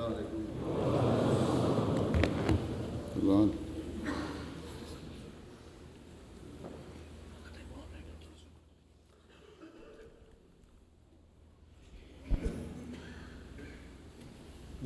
الله.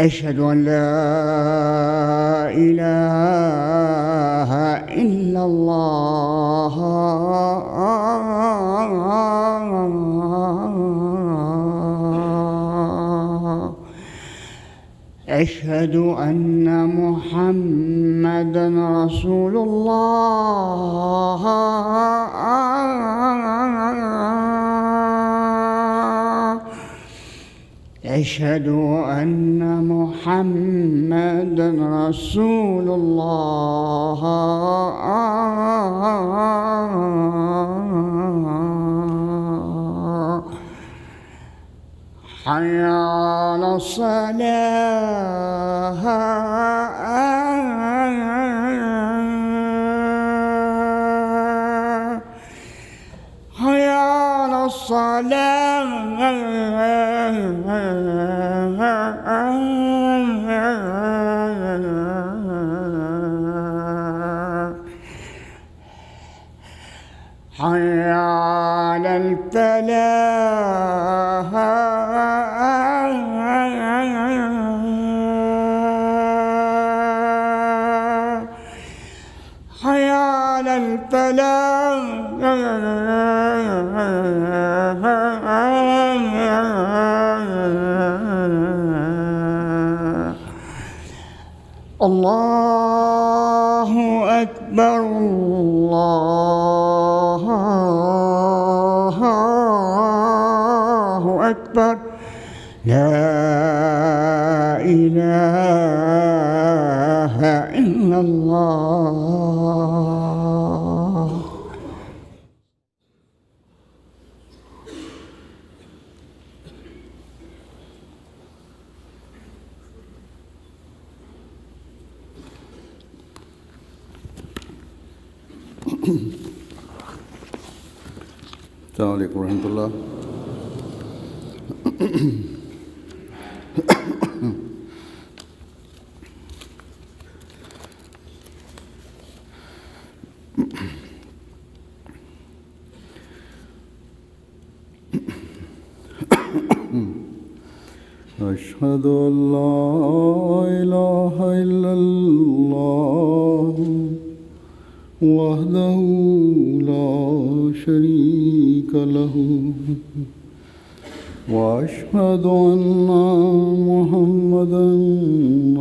أشهد أن لا إله إلا الله أشهد أن محمدًا رسول الله أشهد أن محمدًا رسول الله حي على الصلاة حي على الصلاة حي على الفلاح حي على الفلاح الله أكبر الله أكبر لا إله إلا الله. السلام عليكم ورحمة الله. أشهد أن لا إله إلا الله وحده لا شريك له وأشهد أن محمدًا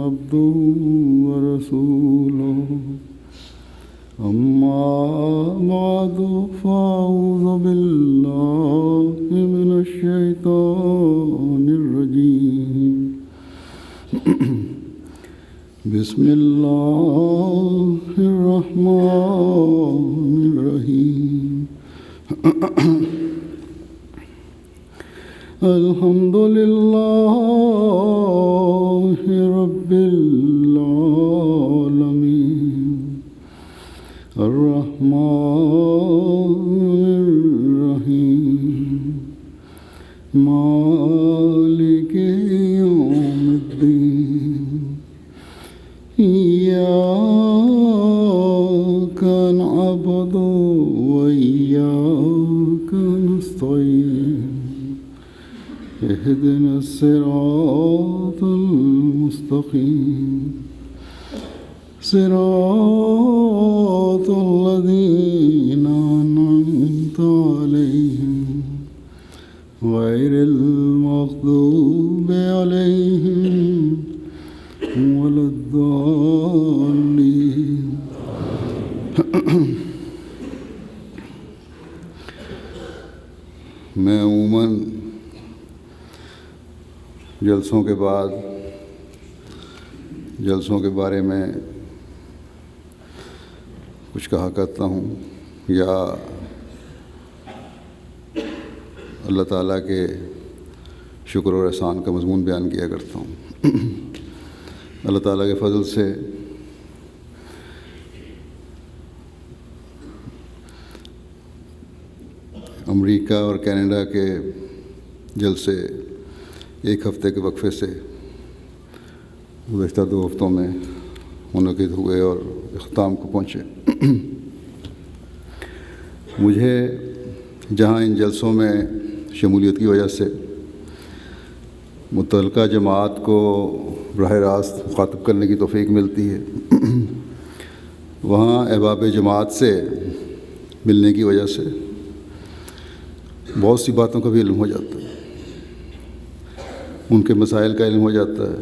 عبده ورسوله أما بعد فأعوذ بالله من الشيطان الرجيم بسم الله الرحمن الرحيم الحمد لله رب العالمين الرحمن الرحيم مالك يوم الدين إياك نعبد وإياك نستعين اهدنا الصراط المستقيم صراط الذين أنعمت میں عموماً جلسوں کے بعد جلسوں کے بارے میں کچھ کہا کرتا ہوں یا اللہ تعالیٰ کے شکر اور احسان کا مضمون بیان کیا کرتا ہوں۔ اللہ تعالیٰ کے فضل سے امریکہ اور کینیڈا کے جلسے ایک ہفتے کے وقفے سے گزشتہ 2 ہفتوں میں منعقد ہوئے اور اختتام کو پہنچے۔ مجھے جہاں ان جلسوں میں شمولیت کی وجہ سے متعلقہ جماعت کو براہ راست مخاطب کرنے کی توفیق ملتی ہے، وہاں احباب جماعت سے ملنے کی وجہ سے بہت سی باتوں کا بھی علم ہو جاتا ہے، ان کے مسائل کا علم ہو جاتا ہے،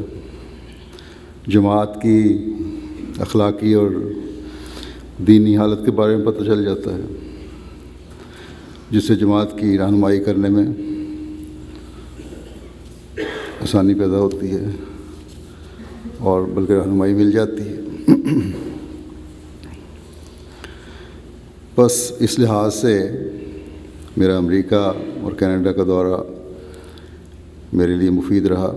جماعت کی اخلاقی اور دینی حالت کے بارے میں پتہ چل جاتا ہے، جس سے جماعت کی رہنمائی کرنے میں آسانی پیدا ہوتی ہے اور بلکہ رہنمائی مل جاتی ہے۔ بس اس لحاظ سے میرا امریکہ اور کینیڈا کا دورہ میرے لیے مفید رہا،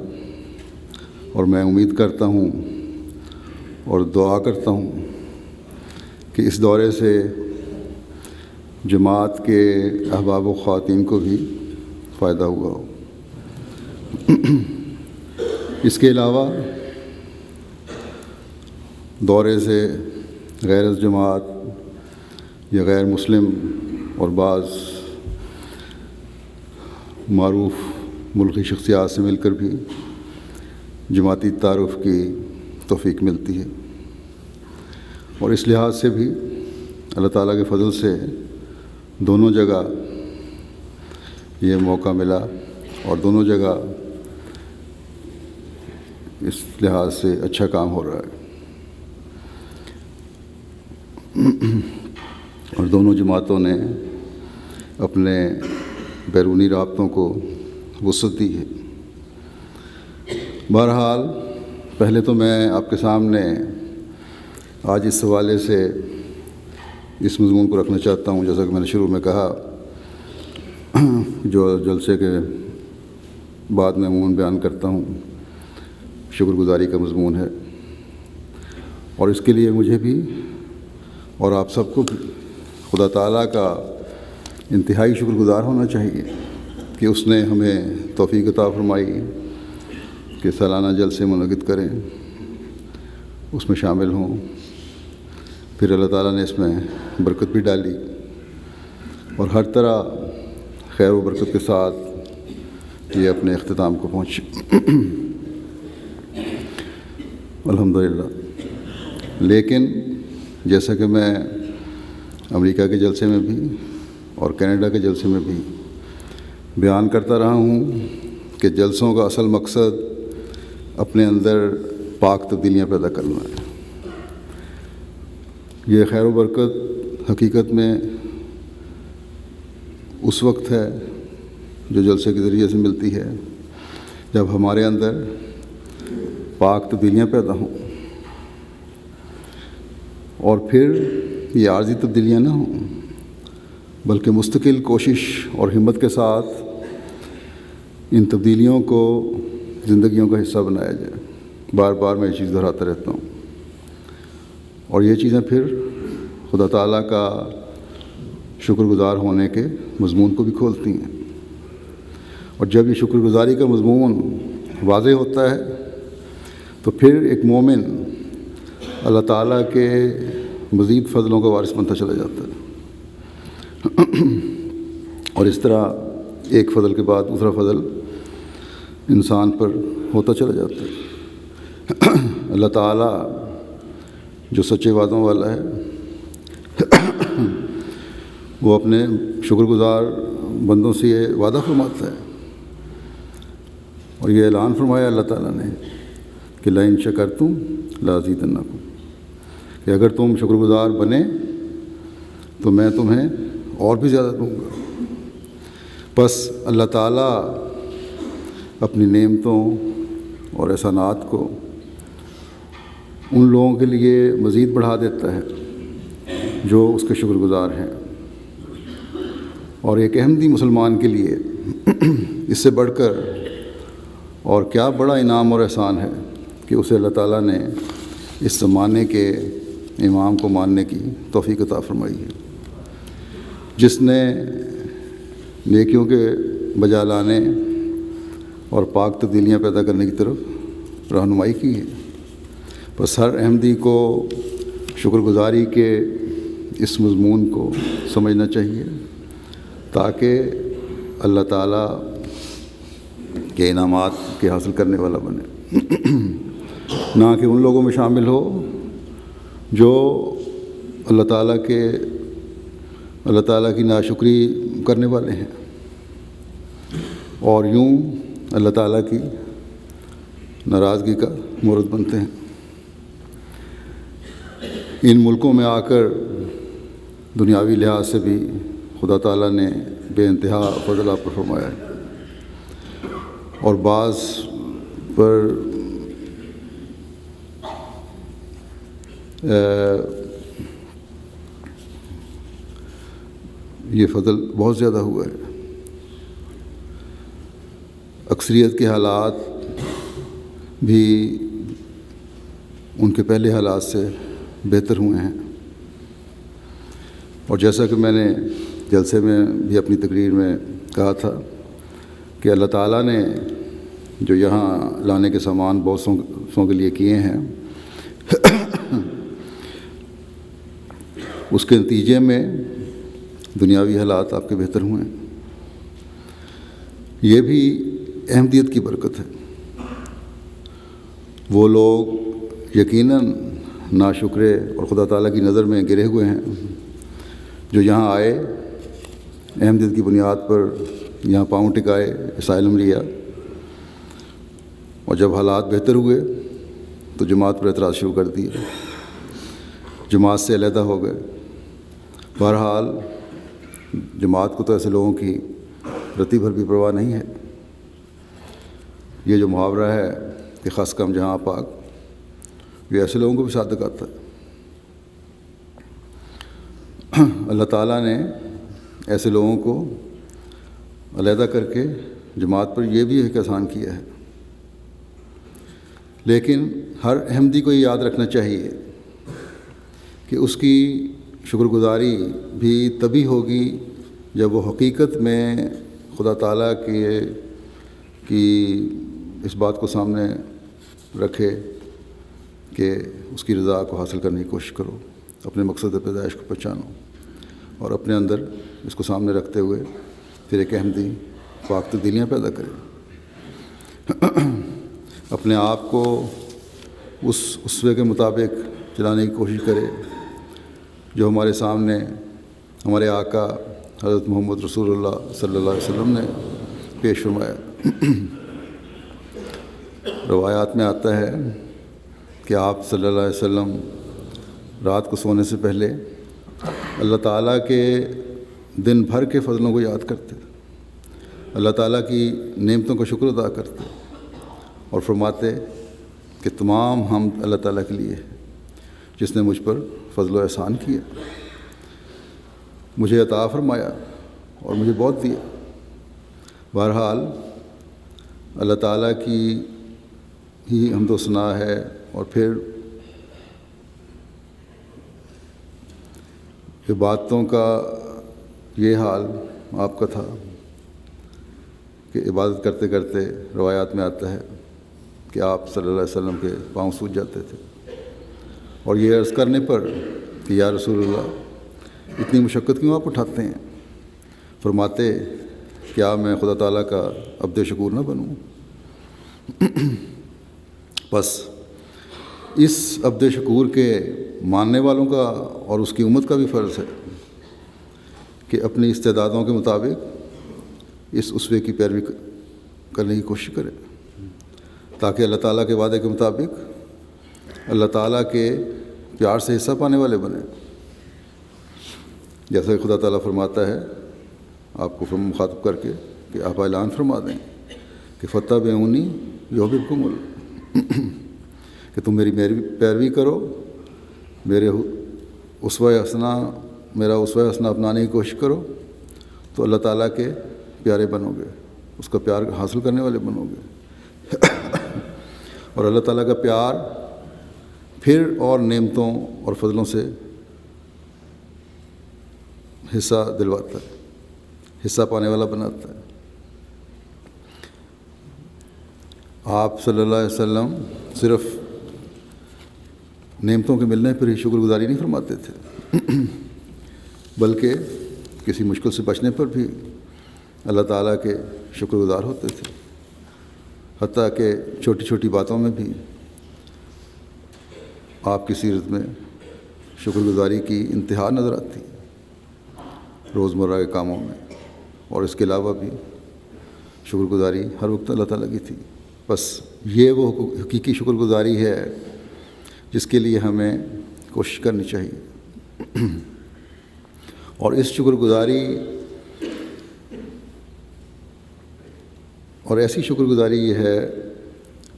اور میں امید کرتا ہوں اور دعا کرتا ہوں کہ اس دورے سے جماعت کے احباب و خواتین کو بھی فائدہ ہوا ہو۔ اس کے علاوہ دورے سے غیر از جماعت یا غیر مسلم اور بعض معروف ملکی شخصیات سے مل کر بھی جماعتی تعارف کی توفیق ملتی ہے، اور اس لحاظ سے بھی اللہ تعالیٰ کے فضل سے دونوں جگہ یہ موقع ملا، اور دونوں جگہ اس لحاظ سے اچھا کام ہو رہا ہے، اور دونوں جماعتوں نے اپنے بیرونی رابطوں کو وسعت دی ہے۔ بہرحال پہلے تو میں آپ کے سامنے آج اس حوالے سے اس مضمون کو رکھنا چاہتا ہوں، جیسا کہ میں نے شروع میں کہا، جو جلسے کے بعد میں عموماً بیان کرتا ہوں، شکر گزاری کا مضمون ہے، اور اس کے لیے مجھے بھی اور آپ سب کو بھی خدا تعالیٰ کا انتہائی شکر گزار ہونا چاہیے کہ اس نے ہمیں توفیق عطا فرمائی کہ سالانہ جلسے منعقد کریں، اس میں شامل ہوں، پھر اللہ تعالیٰ نے اس میں برکت بھی ڈالی، اور ہر طرح خیر و برکت کے ساتھ یہ اپنے اختتام کو پہنچے، الحمدللہ۔ لیکن جیسا کہ میں امریکہ کے جلسے میں بھی اور کینیڈا کے جلسے میں بھی بیان کرتا رہا ہوں کہ جلسوں کا اصل مقصد اپنے اندر پاک تبدیلیاں پیدا کرنا ہے۔ یہ خیر و برکت حقیقت میں اس وقت ہے جو جلسے کے ذریعے سے ملتی ہے جب ہمارے اندر پاک تبدیلیاں پیدا ہوں، اور پھر یہ عارضی تبدیلیاں نہ ہوں بلکہ مستقل کوشش اور ہمت کے ساتھ ان تبدیلیوں کو زندگیوں کا حصہ بنایا جائے۔ بار بار میں یہ چیز دہراتا رہتا ہوں، اور یہ چیزیں پھر خدا تعالیٰ کا شکر گزار ہونے کے مضمون کو بھی کھولتی ہیں، اور جب یہ شکر گزاری کا مضمون واضح ہوتا ہے تو پھر ایک مومن اللہ تعالیٰ کے مزید فضلوں کا وارث بنتا چلا جاتا ہے، اور اس طرح ایک فضل کے بعد دوسرا فضل انسان پر ہوتا چلا جاتا ہے۔ اللہ تعالیٰ جو سچے وعدوں والا ہے وہ اپنے شکر گزار بندوں سے یہ وعدہ فرماتا ہے، اور یہ اعلان فرمایا اللہ تعالیٰ نے کہ لئن شکرتم لازیدنکم، کہ اگر تم شکر گزار بنے تو میں تمہیں اور بھی زیادہ دوں گا۔ بس اللہ تعالیٰ اپنی نعمتوں اور احسانات کو ان لوگوں کے لیے مزید بڑھا دیتا ہے جو اس کے شکر گزار ہیں، اور ایک احمدی مسلمان کے لیے اس سے بڑھ کر اور کیا بڑا انعام اور احسان ہے کہ اسے اللہ تعالیٰ نے اس زمانے کے امام کو ماننے کی توفیق عطا فرمائی ہے، جس نے نیکیوں کے بجا لانے اور پاک تبدیلیاں پیدا کرنے کی طرف رہنمائی کی ہے۔ بس ہر احمدی کو شکر گزاری کے اس مضمون کو سمجھنا چاہیے تاکہ اللہ تعالیٰ کے انعامات کے حاصل کرنے والا بنے، نہ کہ ان لوگوں میں شامل ہو جو اللہ تعالیٰ کی ناشکری کرنے والے ہیں اور یوں اللہ تعالیٰ کی ناراضگی کا مورد بنتے ہیں۔ ان ملکوں میں آ کر دنیاوی لحاظ سے بھی خدا تعالیٰ نے بے انتہا فضل آپ پر فرمایا ہے، اور بعض پر یہ فضل بہت زیادہ ہوا ہے۔ اکثریت کے حالات بھی ان کے پہلے حالات سے بہتر ہوئے ہیں، اور جیسا کہ میں نے جلسے میں بھی اپنی تقریر میں کہا تھا کہ اللہ تعالیٰ نے جو یہاں لانے کے سامان بہت سو کے لیے کیے ہیں، اس کے نتیجے میں دنیاوی حالات آپ کے بہتر ہوئے ہیں۔ یہ بھی احمدیت کی برکت ہے۔ وہ لوگ یقیناً ناشکرے اور خدا تعالیٰ کی نظر میں گرے ہوئے ہیں جو یہاں آئے، احمدیت کی بنیاد پر یہاں پاؤں ٹکائے، اسائلم لیا، اور جب حالات بہتر ہوئے تو جماعت پر اعتراض شروع کر دیے، جماعت سے علیحدہ ہو گئے۔ بہرحال جماعت کو تو ایسے لوگوں کی رتی بھر بھی پرواہ نہیں ہے۔ یہ جو محاورہ ہے کہ خس کم جہاں پاک، یہ ایسے لوگوں کو بھی صادق آتا ہے۔ اللہ تعالیٰ نے ایسے لوگوں کو علیحدہ کر کے جماعت پر یہ بھی ایک احسان کیا ہے، لیکن ہر احمدی کو یہ یاد رکھنا چاہیے کہ اس کی شکر گزاری بھی تبھی ہوگی جب وہ حقیقت میں خدا تعالیٰ کی اس بات کو سامنے رکھے کہ اس کی رضا کو حاصل کرنے کی کوشش کرو، اپنے مقصد پیدائش کو پہچانو، اور اپنے اندر اس کو سامنے رکھتے ہوئے پھر ایک احمدی پاک تبدیلیاں پیدا کرے، اپنے آپ کو اس اسوے کے مطابق چلانے کی کوشش کرے جو ہمارے سامنے ہمارے آقا حضرت محمد رسول اللہ صلی اللہ علیہ وسلم نے پیش فرمایا۔ روایات میں آتا ہے کہ آپ صلی اللہ علیہ وسلم رات کو سونے سے پہلے اللہ تعالیٰ کے دن بھر کے فضلوں کو یاد کرتے، اللہ تعالیٰ کی نعمتوں کا شکر ادا کرتے اور فرماتے کہ تمام حمد اللہ تعالیٰ کے لیے ہے جس نے مجھ پر فضل و احسان کیا، مجھے عطا فرمایا اور مجھے بہت دیا۔ بہرحال اللہ تعالیٰ کی ہی حمد و ثنا ہے، اور پھر عبادتوں کا یہ حال آپ کا تھا کہ عبادت کرتے کرتے روایات میں آتا ہے کہ آپ صلی اللہ علیہ وسلم کے پاؤں سوج جاتے تھے، اور یہ عرض کرنے پر کہ یا رسول اللہ اتنی مشقت کیوں آپ اٹھاتے ہیں؟ فرماتے کیا میں خدا تعالیٰ کا عبد شکور نہ بنوں؟ بس اس عبد شکور کے ماننے والوں کا اور اس کی امت کا بھی فرض ہے کہ اپنی استعدادوں کے مطابق اس اسوے کی پیروی کرنے کی کوشش کرے تاکہ اللہ تعالیٰ کے وعدے کے مطابق اللہ تعالیٰ کے پیار سے حصہ پانے والے بنے۔ جیسا کہ خدا تعالیٰ فرماتا ہے آپ کو مخاطب کر کے کہ آپ اعلان فرما دیں کہ فاتبعونی یحببکم کہ تم میری پیروی کرو، میرے اسوہ حسنہ میرا اسوہ حسنہ اپنانے کی کوشش کرو، تو اللہ تعالیٰ کے پیارے بنو گے، اس کا پیار حاصل کرنے والے بنو گے اور اللہ تعالیٰ کا پیار پھر اور نعمتوں اور فضلوں سے حصہ دلواتا ہے، حصہ پانے والا بناتا ہے۔ آپ صلی اللہ علیہ وسلم صرف نعمتوں کے ملنے پر ہی شکر گزاری نہیں فرماتے تھے، بلکہ کسی مشکل سے بچنے پر بھی اللہ تعالیٰ کے شکر گزار ہوتے تھے، حتیٰ کہ چھوٹی چھوٹی باتوں میں بھی آپ کی سیرت میں شکر گزاری کی انتہا نظر آتی ہے، روزمرہ کے کاموں میں، اور اس کے علاوہ بھی شکر گزاری ہر وقت اللہ تعالیٰ کی تھی۔ بس یہ وہ حقیقی شکر گزاری ہے جس کے لیے ہمیں کوشش کرنی چاہیے، اور اس شکر گزاری اور ایسی شکر گزاری یہ ہے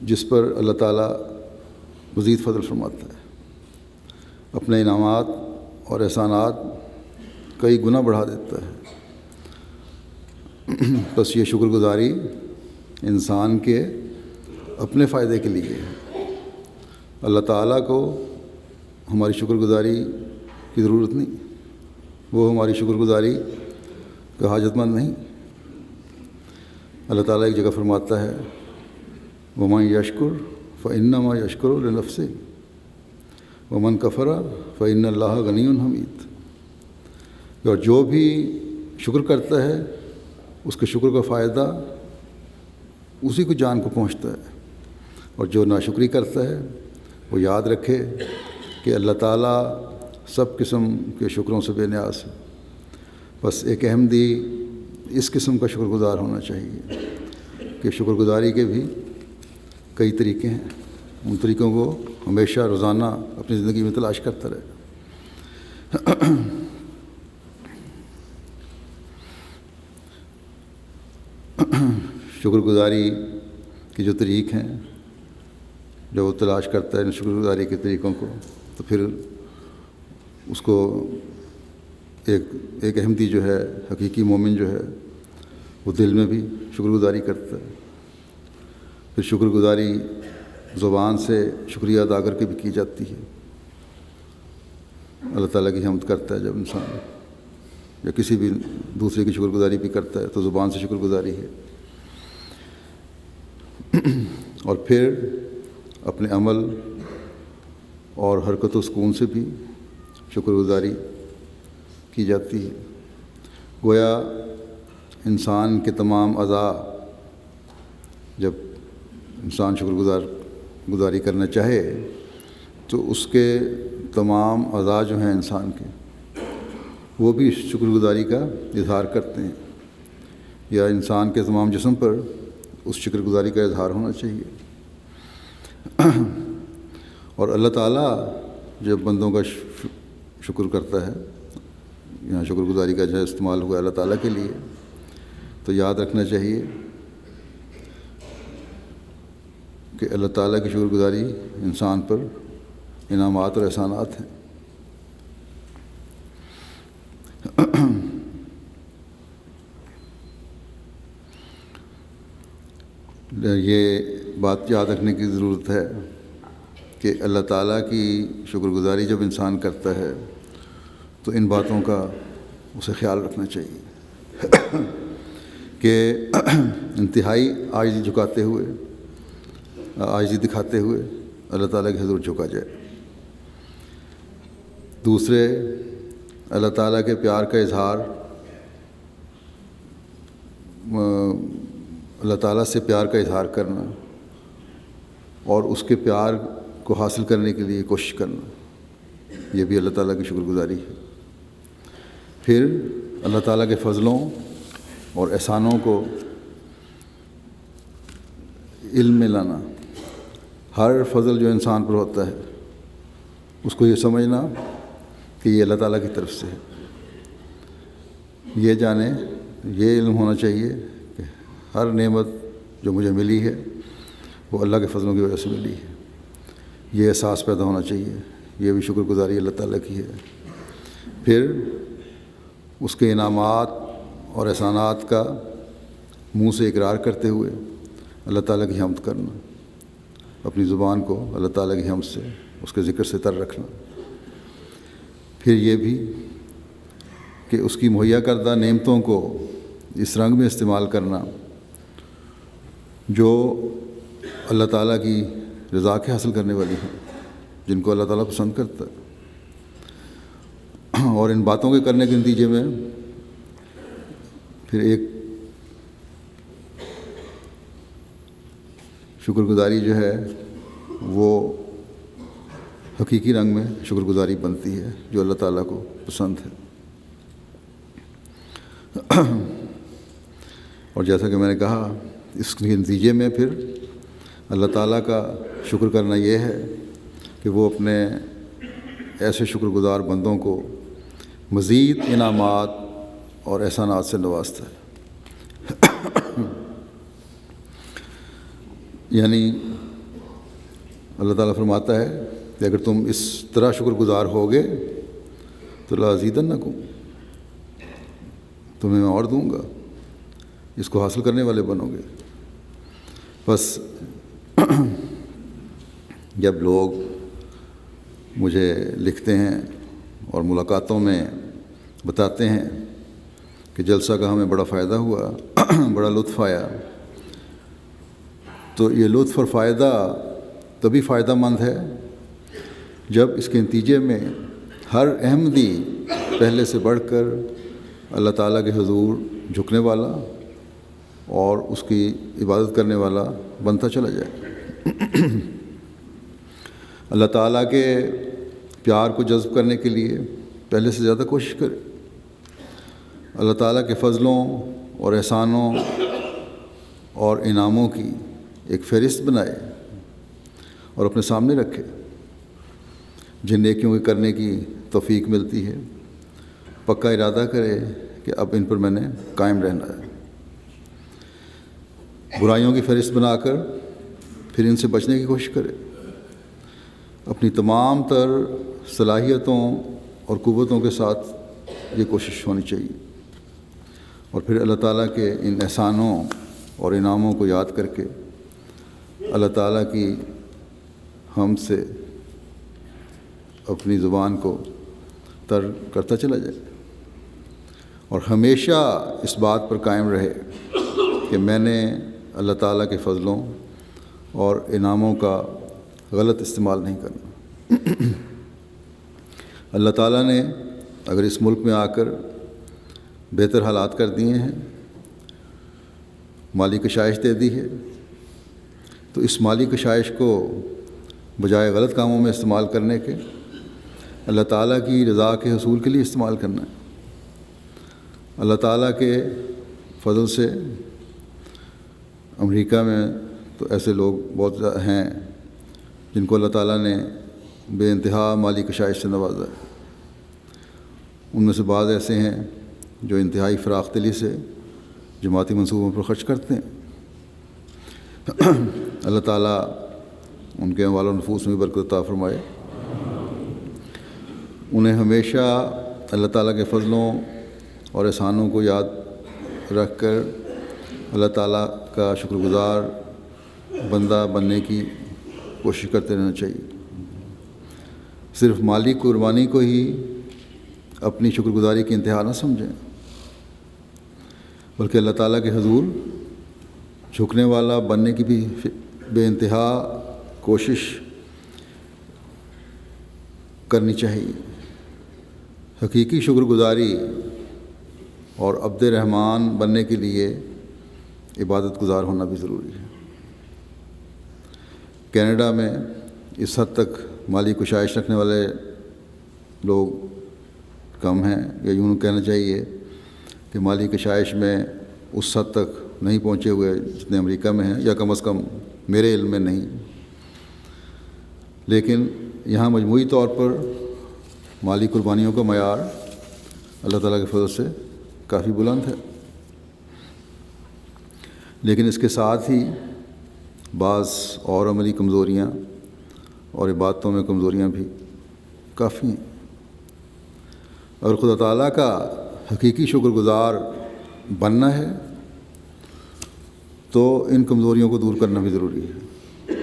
جس پر اللہ تعالیٰ مزید فضل فرماتا ہے، اپنے انعامات اور احسانات کئی گنا بڑھا دیتا ہے۔ بس یہ شکر گزاری انسان کے اپنے فائدے کے لیے ہے، اللہ تعالیٰ کو ہماری شکر گزاری کی ضرورت نہیں، وہ ہماری شکر گزاری کا حاجت مند نہیں۔ اللہ تعالیٰ ایک جگہ فرماتا ہے وَمَن یشکر فَإِنَّمَا یشکر لِنَفْسِهِ وَمَن کفر فَإِنَّ اللَّهَ غَنِیٌّ حمید، اور جو بھی شکر کرتا ہے اس کے شکر کا فائدہ اسی کو جان کو پہنچتا ہے، اور جو ناشکری کرتا ہے وہ یاد رکھے کہ اللہ تعالیٰ سب قسم کے شکروں سے بے نیاز ہے۔ بس ایک احمدی اس قسم کا شکر گزار ہونا چاہیے کہ شکر گزاری کے بھی کئی طریقے ہیں، ان طریقوں کو ہمیشہ روزانہ اپنی زندگی میں تلاش کرتا رہے۔ شکر گزاری کے جو طریق ہیں جب وہ تلاش کرتا ہے شکر گزاری کے طریقوں کو، تو پھر اس کو ایک احمدی جو ہے، حقیقی مومن جو ہے، وہ دل میں بھی شکر گزاری کرتا ہے۔ پھر شکر گزاری زبان سے شکریہ ادا کر کے بھی کی جاتی ہے، اللہ تعالیٰ کی حمد کرتا ہے جب انسان، یا کسی بھی دوسرے کی شکر گزاری بھی کرتا ہے تو زبان سے شکر گزاری ہے۔ اور پھر اپنے عمل اور حرکت و سکون سے بھی شکر گزاری کی جاتی ہے۔ گویا انسان کے تمام اعضاء، جب انسان شکر گزاری کرنا چاہے تو اس کے تمام اعضاء جو ہیں انسان کے، وہ بھی شکر گزاری کا اظہار کرتے ہیں، یا انسان کے تمام جسم پر اس شکر گزاری کا اظہار ہونا چاہیے۔ اور اللہ تعالیٰ جب بندوں کا شکر کرتا ہے، یہاں شکر گزاری کا جو استعمال ہوا اللہ تعالیٰ کے لیے، تو یاد رکھنا چاہیے کہ اللہ تعالیٰ کی شکر گزاری انسان پر انعامات اور احسانات ہیں۔ یہ بات یاد رکھنے کی ضرورت ہے کہ اللہ تعالیٰ کی شکر گزاری جب انسان کرتا ہے تو ان باتوں کا اسے خیال رکھنا چاہیے کہ انتہائی عاجزی جھکاتے ہوئے، عاجزی دکھاتے ہوئے اللہ تعالیٰ کے حضور جھکا جائے۔ دوسرے، اللہ تعالیٰ کے پیار کا اظہار، اللہ تعالیٰ سے پیار کا اظہار کرنا اور اس کے پیار کو حاصل کرنے کے لیے کوشش کرنا، یہ بھی اللہ تعالیٰ کی شکر گزاری ہے۔ پھر اللہ تعالیٰ کے فضلوں اور احسانوں کو علم میں لانا، ہر فضل جو انسان پر ہوتا ہے اس کو یہ سمجھنا کہ یہ اللہ تعالیٰ کی طرف سے ہے، یہ جانیں، یہ علم ہونا چاہیے کہ ہر نعمت جو مجھے ملی ہے وہ اللہ کے فضلوں کی وجہ سے ملی ہے۔ یہ احساس پیدا ہونا چاہیے، یہ بھی شکر گزاری اللہ تعالیٰ کی ہے۔ پھر اس کے انعامات اور احسانات کا منہ سے اقرار کرتے ہوئے اللہ تعالیٰ کی حمد کرنا، اپنی زبان کو اللہ تعالیٰ کی حمد سے، اس کے ذکر سے تر رکھنا۔ پھر یہ بھی کہ اس کی مہیا کردہ نعمتوں کو اس رنگ میں استعمال کرنا جو اللہ تعالیٰ کی رضا کے حاصل کرنے والی ہیں، جن کو اللہ تعالیٰ پسند کرتا ہے۔ اور ان باتوں کے کرنے کے نتیجے میں پھر ایک شکر گزاری جو ہے وہ حقیقی رنگ میں شکر گزاری بنتی ہے جو اللہ تعالیٰ کو پسند ہے۔ اور جیسا کہ میں نے کہا، اس کے نتیجے میں پھر اللہ تعالیٰ کا شکر کرنا یہ ہے کہ وہ اپنے ایسے شکر گزار بندوں کو مزید انعامات اور احسانات سے نوازتا ہے۔ یعنی اللہ تعالیٰ فرماتا ہے کہ اگر تم اس طرح شکر گزار ہوگے تو لازیدنکم، تمہیں میں اور دوں گا، اس کو حاصل کرنے والے بنو گے۔ بس جب لوگ مجھے لکھتے ہیں اور ملاقاتوں میں بتاتے ہیں کہ جلسہ کا ہمیں بڑا فائدہ ہوا، بڑا لطف آیا، تو یہ لطف اور فائدہ تبھی فائدہ مند ہے جب اس کے نتیجے میں ہر احمدی پہلے سے بڑھ کر اللہ تعالیٰ کے حضور جھکنے والا اور اس کی عبادت کرنے والا بنتا چلا جائے۔ اللہ تعالیٰ کے پیار کو جذب کرنے کے لیے پہلے سے زیادہ کوشش کرے، اللہ تعالیٰ کے فضلوں اور احسانوں اور انعاموں کی ایک فہرست بنائے اور اپنے سامنے رکھے۔ جن نیکیوں کے کرنے کی توفیق ملتی ہے، پکا ارادہ کرے کہ اب ان پر میں نے قائم رہنا ہے۔ برائیوں کی فہرست بنا کر پھر ان سے بچنے کی کوشش کرے۔ اپنی تمام تر صلاحیتوں اور قوتوں کے ساتھ یہ کوشش ہونی چاہیے، اور پھر اللہ تعالیٰ کے ان احسانوں اور انعاموں کو یاد کر کے اللہ تعالیٰ کی حمد سے اپنی زبان کو تر کرتا چلا جائے، اور ہمیشہ اس بات پر قائم رہے کہ میں نے اللہ تعالیٰ کے فضلوں اور انعاموں کا غلط استعمال نہیں کرنا۔ اللہ تعالیٰ نے اگر اس ملک میں آ کر بہتر حالات کر دیے ہیں، مالی کشائش دے دی ہے، تو اس مالی کشائش کو بجائے غلط کاموں میں استعمال کرنے کے اللہ تعالیٰ کی رضا کے حصول کے لیے استعمال کرنا ہے۔ اللہ تعالیٰ کے فضل سے امریکہ میں تو ایسے لوگ بہت ہیں جن کو اللہ تعالیٰ نے بے انتہا مالی کشائش سے نوازا ہے۔ ان میں سے بعض ایسے ہیں جو انتہائی فراخ دلی سے جماعتی منصوبوں پر خرچ کرتے ہیں۔ اللہ تعالیٰ ان کے اموال و نفوس میں برکت عطا فرمائے۔ انہیں ہمیشہ اللہ تعالیٰ کے فضلوں اور احسانوں کو یاد رکھ کر اللہ تعالیٰ کا شکر گزار بندہ بننے کی کوشش کرتے رہنا چاہیے۔ صرف مالی قربانی کو ہی اپنی شکر گزاری کی انتہا نہ سمجھیں، بلکہ اللہ تعالیٰ کے حضور جھکنے والا بننے کی بھی بے انتہا کوشش کرنی چاہیے۔ حقیقی شکر گزاری اور عبد رحمان بننے کے لیے عبادت گزار ہونا بھی ضروری ہے۔ کینیڈا میں اس حد تک مالی کشائش رکھنے والے لوگ کم ہیں، یا یوں کہنا چاہیے کہ مالی کشائش میں اس حد تک نہیں پہنچے ہوئے جتنے امریکہ میں ہیں، یا کم از کم میرے علم میں نہیں۔ لیکن یہاں مجموعی طور پر مالی قربانیوں کا معیار اللہ تعالیٰ کے فضل سے کافی بلند ہے، لیکن اس کے ساتھ ہی بعض اور عملی کمزوریاں اور عبادتوں میں کمزوریاں بھی کافی ہیں۔ اگر خدا تعالیٰ کا حقیقی شکر گزار بننا ہے تو ان کمزوریوں کو دور کرنا بھی ضروری ہے۔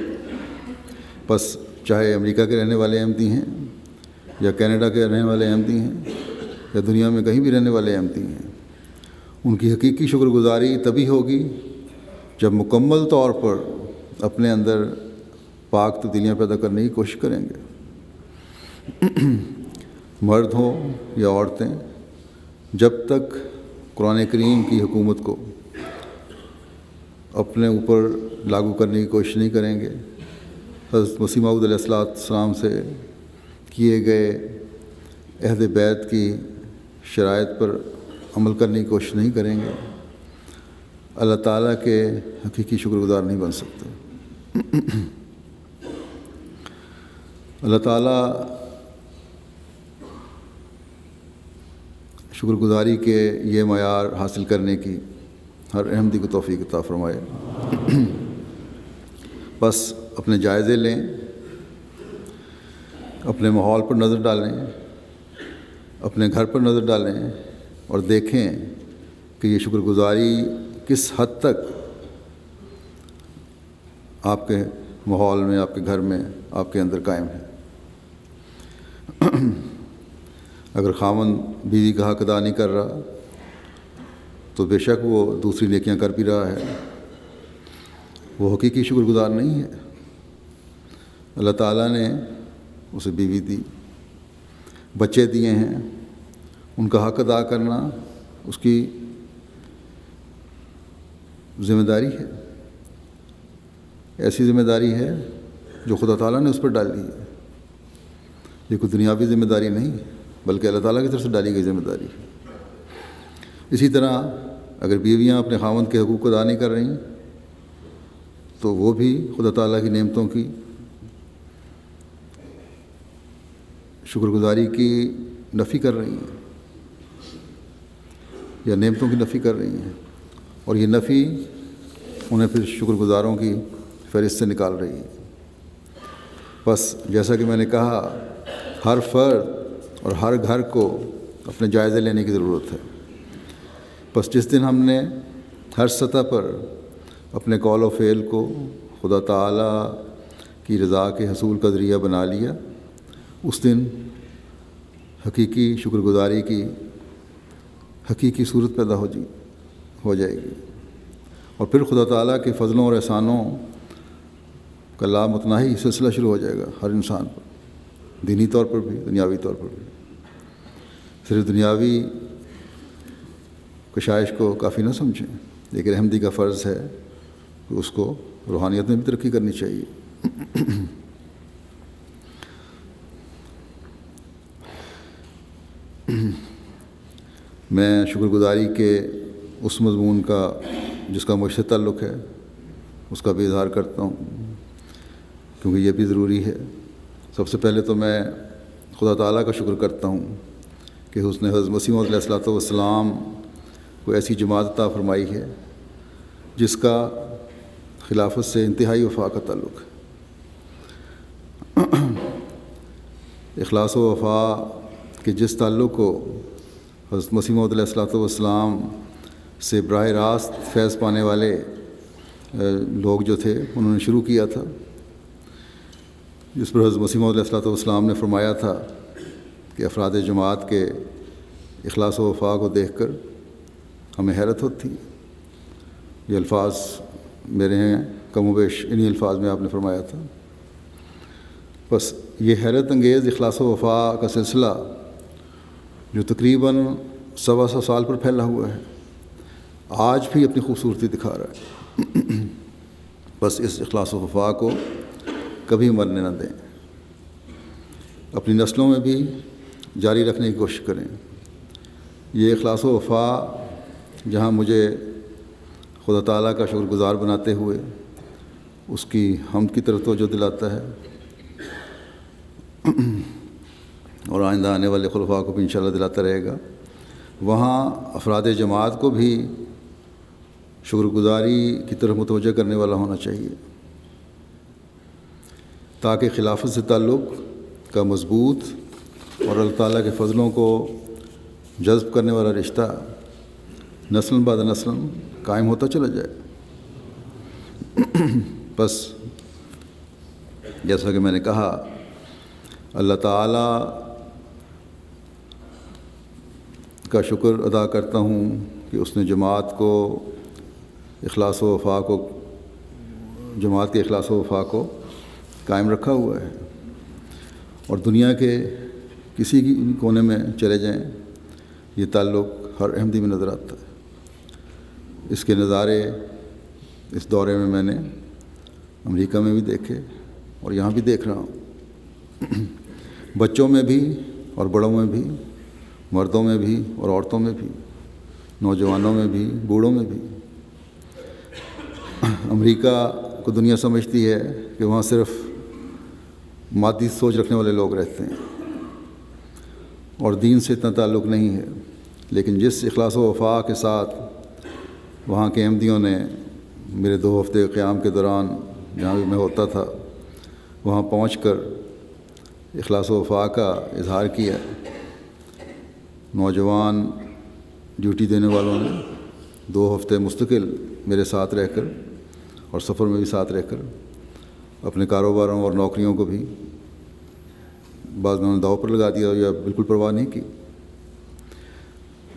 بس چاہے امریکہ کے رہنے والے احمدی ہیں یا کینیڈا کے رہنے والے احمدی ہیں یا دنیا میں کہیں بھی رہنے والے احمدی ہیں، ان کی حقیقی شکر گزاری تبھی ہوگی جب مکمل طور پر اپنے اندر پاک تبدیلیاں پیدا کرنے کی کوشش کریں گے۔ مرد ہوں یا عورتیں، جب تک قرآن کریم کی حکومت کو اپنے اوپر لاگو کرنے کی کوشش نہیں کریں گے، حضرت مسیح موعود علیہ السلام سے کیے گئے عہد بیعت کی شرائط پر عمل کرنے کی کوشش نہیں کریں گے، اللہ تعالیٰ کے حقیقی شکر گزار نہیں بن سکتے۔ اللہ تعالیٰ شکر گزاری کے یہ معیار حاصل کرنے کی ہر احمدی کو توفیق عطا فرمائے۔ بس اپنے جائزے لیں، اپنے ماحول پر نظر ڈالیں، اپنے گھر پر نظر ڈالیں اور دیکھیں کہ یہ شکر گزاری کس حد تک آپ کے ماحول میں، آپ کے گھر میں، آپ کے اندر قائم ہے۔ اگر خاوند بیوی کا حق ادا نہیں کر رہا تو بے شک وہ دوسری نیکیاں کر بھی رہا ہے، وہ حقیقی شکر گزار نہیں ہے۔ اللہ تعالیٰ نے اسے بیوی دی، بچے دیے ہیں، ان کا حق ادا کرنا اس کی ذمہ داری ہے، ایسی ذمہ داری ہے جو خدا تعالیٰ نے اس پر ڈالی ہے۔ یہ کوئی دنیاوی ذمہ داری نہیں بلکہ اللہ تعالیٰ کی طرف سے ڈالی گئی ذمہ داری ہے۔ اسی طرح اگر بیویاں اپنے خاوند کے حقوق ادا نہیں کر رہی تو وہ بھی خدا تعالیٰ کی نعمتوں کی شکر گزاری کی نفی کر رہی ہیں یا نعمتوں کی نفی کر رہی ہیں، اور یہ نفی انہیں پھر شکر گزاروں کی فہرست سے نکال رہی ہے۔ بس جیسا کہ میں نے کہا، ہر فرد اور ہر گھر کو اپنے جائزے لینے کی ضرورت ہے۔ بس جس دن ہم نے ہر سطح پر اپنے قول و فعل کو خدا تعالیٰ کی رضا کے حصول کا ذریعہ بنا لیا، اس دن حقیقی شکر گزاری کی حقیقی صورت پیدا ہو جائے گی، اور پھر خدا تعالیٰ کے فضلوں اور احسانوں کا لامتناہی سلسلہ شروع ہو جائے گا ہر انسان پر، دینی طور پر بھی، دنیاوی طور پر بھی۔ صرف دنیاوی کشائش کو کافی نہ سمجھیں، لیکن احمدی کا فرض ہے کہ اس کو روحانیت میں بھی ترقی کرنی چاہیے۔ میں شکر گزاری کے اس مضمون کا جس کا مجھ سے تعلق ہے اس کا بھی اظہار کرتا ہوں، کیونکہ یہ بھی ضروری ہے۔ سب سے پہلے تو میں خدا تعالیٰ کا شکر کرتا ہوں کہ اس نے حضرت مسیح موعود علیہ السلام کو ایسی جماعت عطا فرمائی ہے جس کا خلافت سے انتہائی وفا کا تعلق ہے۔ اخلاص و وفا کے جس تعلق کو حضرت مسیح موعود علیہ السلام سے براہ راست فیض پانے والے لوگ جو تھے انہوں نے شروع کیا تھا، جس پر حضرت مسیح موعود علیہ السلام نے فرمایا تھا کہ افراد جماعت کے اخلاص و وفا کو دیکھ کر ہمیں حیرت ہوتی ہے۔ یہ الفاظ میرے ہیں، کم و بیش انہی الفاظ میں آپ نے فرمایا تھا۔ بس یہ حیرت انگیز اخلاص و وفا کا سلسلہ جو تقریباً 125 سال پر پھیلا ہوا ہے، آج بھی اپنی خوبصورتی دکھا رہا ہے۔ بس اس اخلاص و وفا کو کبھی مرنے نہ دیں، اپنی نسلوں میں بھی جاری رکھنے کی کوشش کریں۔ یہ اخلاص و وفا جہاں مجھے خدا تعالیٰ کا شکر گزار بناتے ہوئے اس کی حمد کی طرف توجہ دلاتا ہے، اور آئندہ آنے والے خلفاء کو بھی انشاءاللہ دلاتا رہے گا، وہاں افراد جماعت کو بھی شکر گزاری کی طرف متوجہ کرنے والا ہونا چاہیے، تاکہ خلافت سے تعلق کا مضبوط اور اللہ تعالیٰ کے فضلوں کو جذب کرنے والا رشتہ نسل بعد نسل قائم ہوتا چلا جائے۔ بس جیسا کہ میں نے کہا، اللہ تعالیٰ کا شکر ادا کرتا ہوں کہ اس نے جماعت کے اخلاص و وفا کو قائم رکھا ہوا ہے، اور دنیا کے کسی کونے میں چلے جائیں یہ تعلق ہر احمدی میں نظر آتا ہے۔ اس کے نظارے اس دورے میں میں نے امریکہ میں بھی دیکھے اور یہاں بھی دیکھ رہا ہوں، بچوں میں بھی اور بڑوں میں بھی، مردوں میں بھی اور عورتوں میں بھی، نوجوانوں میں بھی، بوڑھوں میں بھی۔ امریکہ کو دنیا سمجھتی ہے کہ وہاں صرف مادی سوچ رکھنے والے لوگ رہتے ہیں اور دین سے اتنا تعلق نہیں ہے، لیکن جس اخلاص و وفا کے ساتھ وہاں کے احمدیوں نے میرے 2 ہفتے قیام کے دوران جہاں بھی میں ہوتا تھا وہاں پہنچ کر اخلاص و وفا کا اظہار کیا، نوجوان ڈیوٹی دینے والوں نے 2 ہفتے مستقل میرے ساتھ رہ کر اور سفر میں بھی ساتھ رہ کر اپنے کاروباروں اور نوکریوں کو بھی بعض میں نے داؤ پر لگا دیا یا بالکل پرواہ نہیں کی۔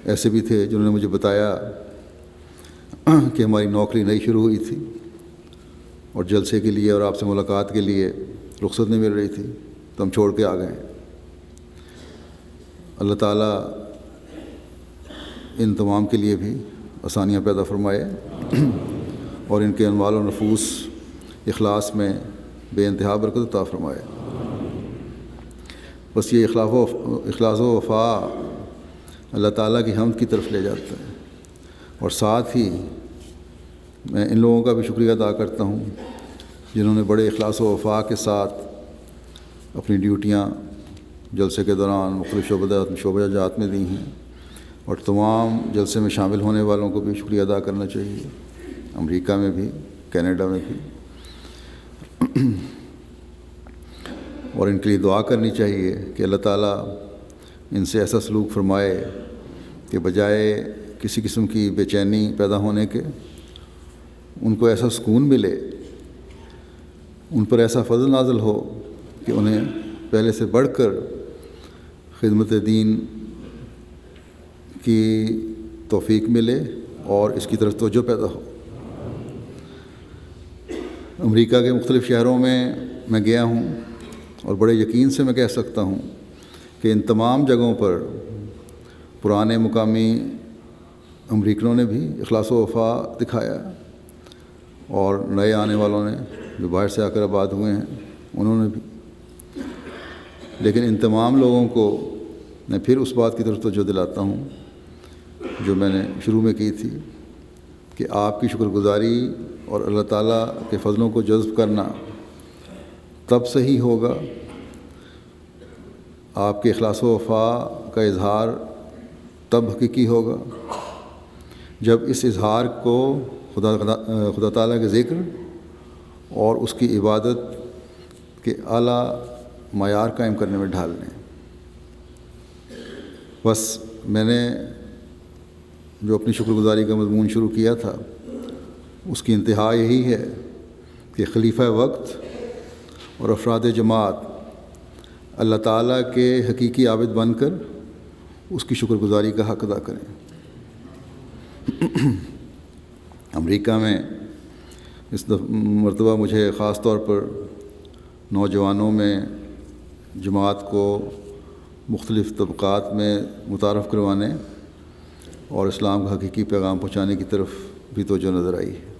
ایسے بھی تھے جنہوں نے مجھے بتایا کہ ہماری نوکری نئی شروع ہوئی تھی اور جلسے کے لیے اور آپ سے ملاقات کے لیے رخصت نہیں مل رہی تھی تو ہم چھوڑ کے آ گئے۔ اللہ تعالیٰ ان تمام کے لیے بھی آسانیاں پیدا فرمائے اور ان کے اموال و نفوس اخلاص میں بے انتہا برکت عطا فرمائے۔ بس یہ اخلاص و وفا اللہ تعالیٰ کی حمد کی طرف لے جاتا ہے، اور ساتھ ہی میں ان لوگوں کا بھی شکریہ ادا کرتا ہوں جنہوں نے بڑے اخلاص و وفا کے ساتھ اپنی ڈیوٹیاں جلسے کے دوران مختلف شعبہ جات میں دی ہیں، اور تمام جلسے میں شامل ہونے والوں کو بھی شکریہ ادا کرنا چاہیے، امریکہ میں بھی، کینیڈا میں بھی، اور ان کے لیے دعا کرنی چاہیے کہ اللہ تعالیٰ ان سے ایسا سلوک فرمائے کہ بجائے کسی قسم کی بے چینی پیدا ہونے کے ان کو ایسا سکون ملے، ان پر ایسا فضل نازل ہو کہ انہیں پہلے سے بڑھ کر خدمت دین کی توفیق ملے اور اس کی طرف توجہ پیدا ہو۔ امریکہ کے مختلف شہروں میں گیا ہوں اور بڑے یقین سے میں کہہ سکتا ہوں کہ ان تمام جگہوں پر پرانے مقامی امریکنوں نے بھی اخلاص و وفا دکھایا، اور نئے آنے والوں نے جو باہر سے آ کر آباد ہوئے ہیں انہوں نے بھی۔ لیکن ان تمام لوگوں کو میں پھر اس بات کی طرف توجہ دلاتا ہوں جو میں نے شروع میں کی تھی کہ آپ کی شکر گزاری اور اللہ تعالیٰ کے فضلوں کو جذب کرنا تب صحیح ہوگا، آپ کے اخلاص و وفا کا اظہار تب حقیقی ہوگا جب اس اظہار کو خدا تعالیٰ کے ذکر اور اس کی عبادت کے اعلیٰ معیار قائم کرنے میں ڈھال لیں۔ بس میں نے جو اپنی شکر گزاری کا مضمون شروع کیا تھا اس کی انتہا یہی ہے کہ خلیفہ وقت اور افراد جماعت اللہ تعالیٰ کے حقیقی عابد بن کر اس کی شکر گزاری کا حق ادا کریں۔ امریکہ میں اس مرتبہ مجھے خاص طور پر نوجوانوں میں جماعت کو مختلف طبقات میں متعارف کروانے اور اسلام کا حقیقی پیغام پہنچانے کی طرف بھی توجہ نظر آئی ہے،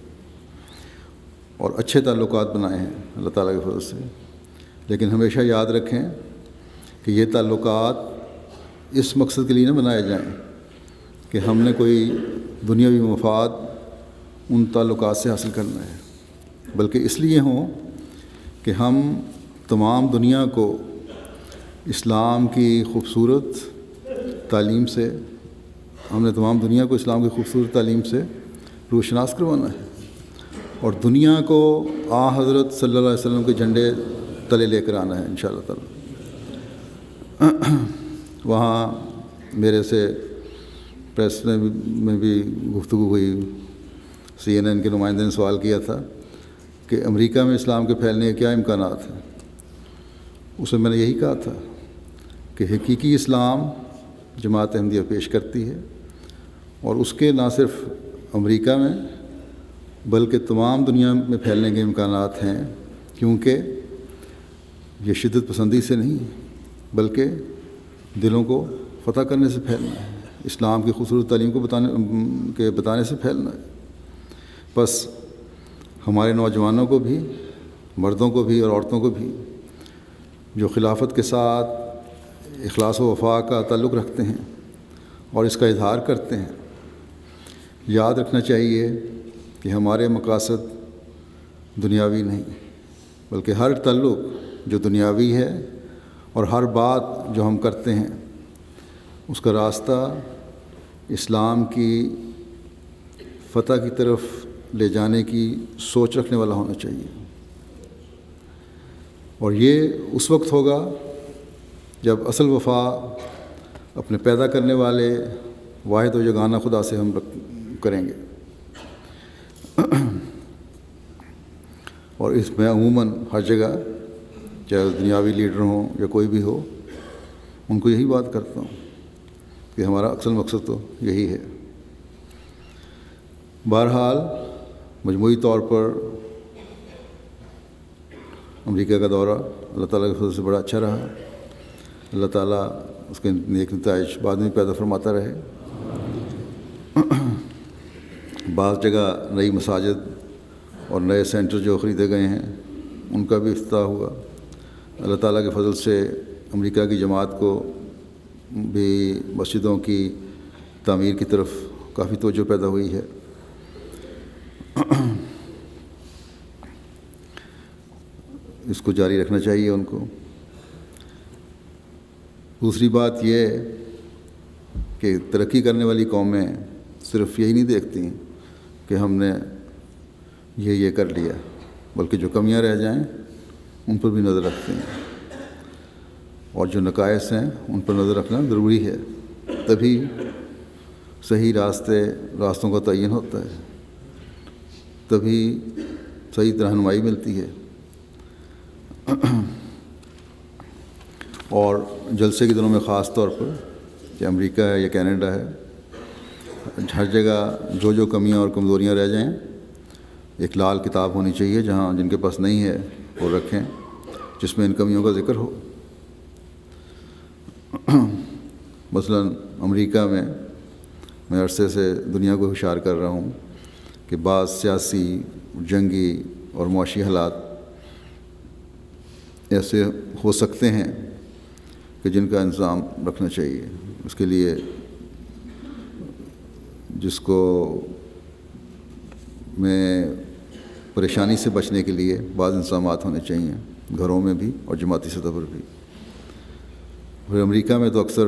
اور اچھے تعلقات بنائے ہیں اللہ تعالیٰ کے فضل سے۔ لیکن ہمیشہ یاد رکھیں کہ یہ تعلقات اس مقصد کے لیے نہ بنائے جائیں کہ ہم نے کوئی دنیاوی مفاد ان تعلقات سے حاصل کرنا ہے، بلکہ اس لیے ہوں کہ ہم تمام دنیا کو اسلام کی خوبصورت تعلیم سے ہم نے تمام دنیا کو اسلام کی خوبصورت تعلیم سے روشناس کروانا ہے اور دنیا کو حضرت صلی اللہ علیہ وسلم کے جھنڈے تلے لے کر آنا ہے انشاءاللہ تعالی۔ وہاں میرے سے پریس میں بھی گفتگو ہوئی، CNN کے نمائندے نے سوال کیا تھا کہ امریکہ میں اسلام کے پھیلنے کے کیا امکانات ہیں۔ اسے میں نے یہی کہا تھا کہ حقیقی اسلام جماعت احمدیہ پیش کرتی ہے اور اس کے نہ صرف امریکہ میں بلکہ تمام دنیا میں پھیلنے کے امکانات ہیں، کیونکہ یہ شدت پسندی سے نہیں بلکہ دلوں کو فتح کرنے سے پھیلنا ہے، اسلام کی خوبصورت تعلیم کو بتانے سے پھیلنا ہے۔ بس ہمارے نوجوانوں کو بھی، مردوں کو بھی اور عورتوں کو بھی جو خلافت کے ساتھ اخلاص و وفا کا تعلق رکھتے ہیں اور اس کا اظہار کرتے ہیں، یاد رکھنا چاہیے کہ ہمارے مقاصد دنیاوی نہیں بلکہ ہر تعلق جو دنیاوی ہے اور ہر بات جو ہم کرتے ہیں اس کا راستہ اسلام کی فتح کی طرف لے جانے کی سوچ رکھنے والا ہونا چاہیے، اور یہ اس وقت ہوگا جب اصل وفا اپنے پیدا کرنے والے واحد و یگانہ خدا سے ہم کریں گے۔ اور اس میں عموماً ہر جگہ چاہے دنیاوی لیڈر ہوں یا کوئی بھی ہو، ان کو یہی بات کرتا ہوں کہ ہمارا اصل مقصد تو یہی ہے۔ بہرحال مجموعی طور پر امریکہ کا دورہ اللہ تعالیٰ کے فضل سے بڑا اچھا رہا۔ اللہ تعالیٰ اس کے نیک نتائج بعد میں پیدا فرماتا رہے۔ بعض جگہ نئی مساجد اور نئے سینٹر جو خریدے گئے ہیں ان کا بھی افتتاح ہوا۔ اللہ تعالیٰ کے فضل سے امریکہ کی جماعت کو بھی مسجدوں کی تعمیر کی طرف کافی توجہ پیدا ہوئی ہے۔ اس کو جاری رکھنا چاہیے ان کو۔ دوسری بات یہ کہ ترقی کرنے والی قومیں صرف یہی نہیں دیکھتی کہ ہم نے یہ کر لیا، بلکہ جو کمیاں رہ جائیں ان پر بھی نظر رکھتے ہیں، اور جو نقائص ہیں ان پر نظر رکھنا ضروری ہے، تبھی صحیح راستوں کا تعین ہوتا ہے، تبھی صحیح رہنمائی ملتی ہے۔ اور جلسے کے دنوں میں خاص طور پر کہ امریکہ ہے یا کینیڈا ہے، ہر جگہ جو کمیاں اور کمزوریاں رہ جائیں ایک لال کتاب ہونی چاہیے، جہاں جن کے پاس نہیں ہے وہ رکھیں، جس میں ان کمیوں کا ذکر ہو۔ مثلا امریکہ میں عرصے سے دنیا کو ہوشیار کر رہا ہوں کہ بعض سیاسی، جنگی اور معاشی حالات ایسے ہو سکتے ہیں کہ جن کا انتظام رکھنا چاہیے۔ اس کے لیے جس کو میں پریشانی سے بچنے کے لیے بعض انتظامات ہونے چاہیے، گھروں میں بھی اور جماعتی سطح پر بھی۔ اور امریکہ میں تو اکثر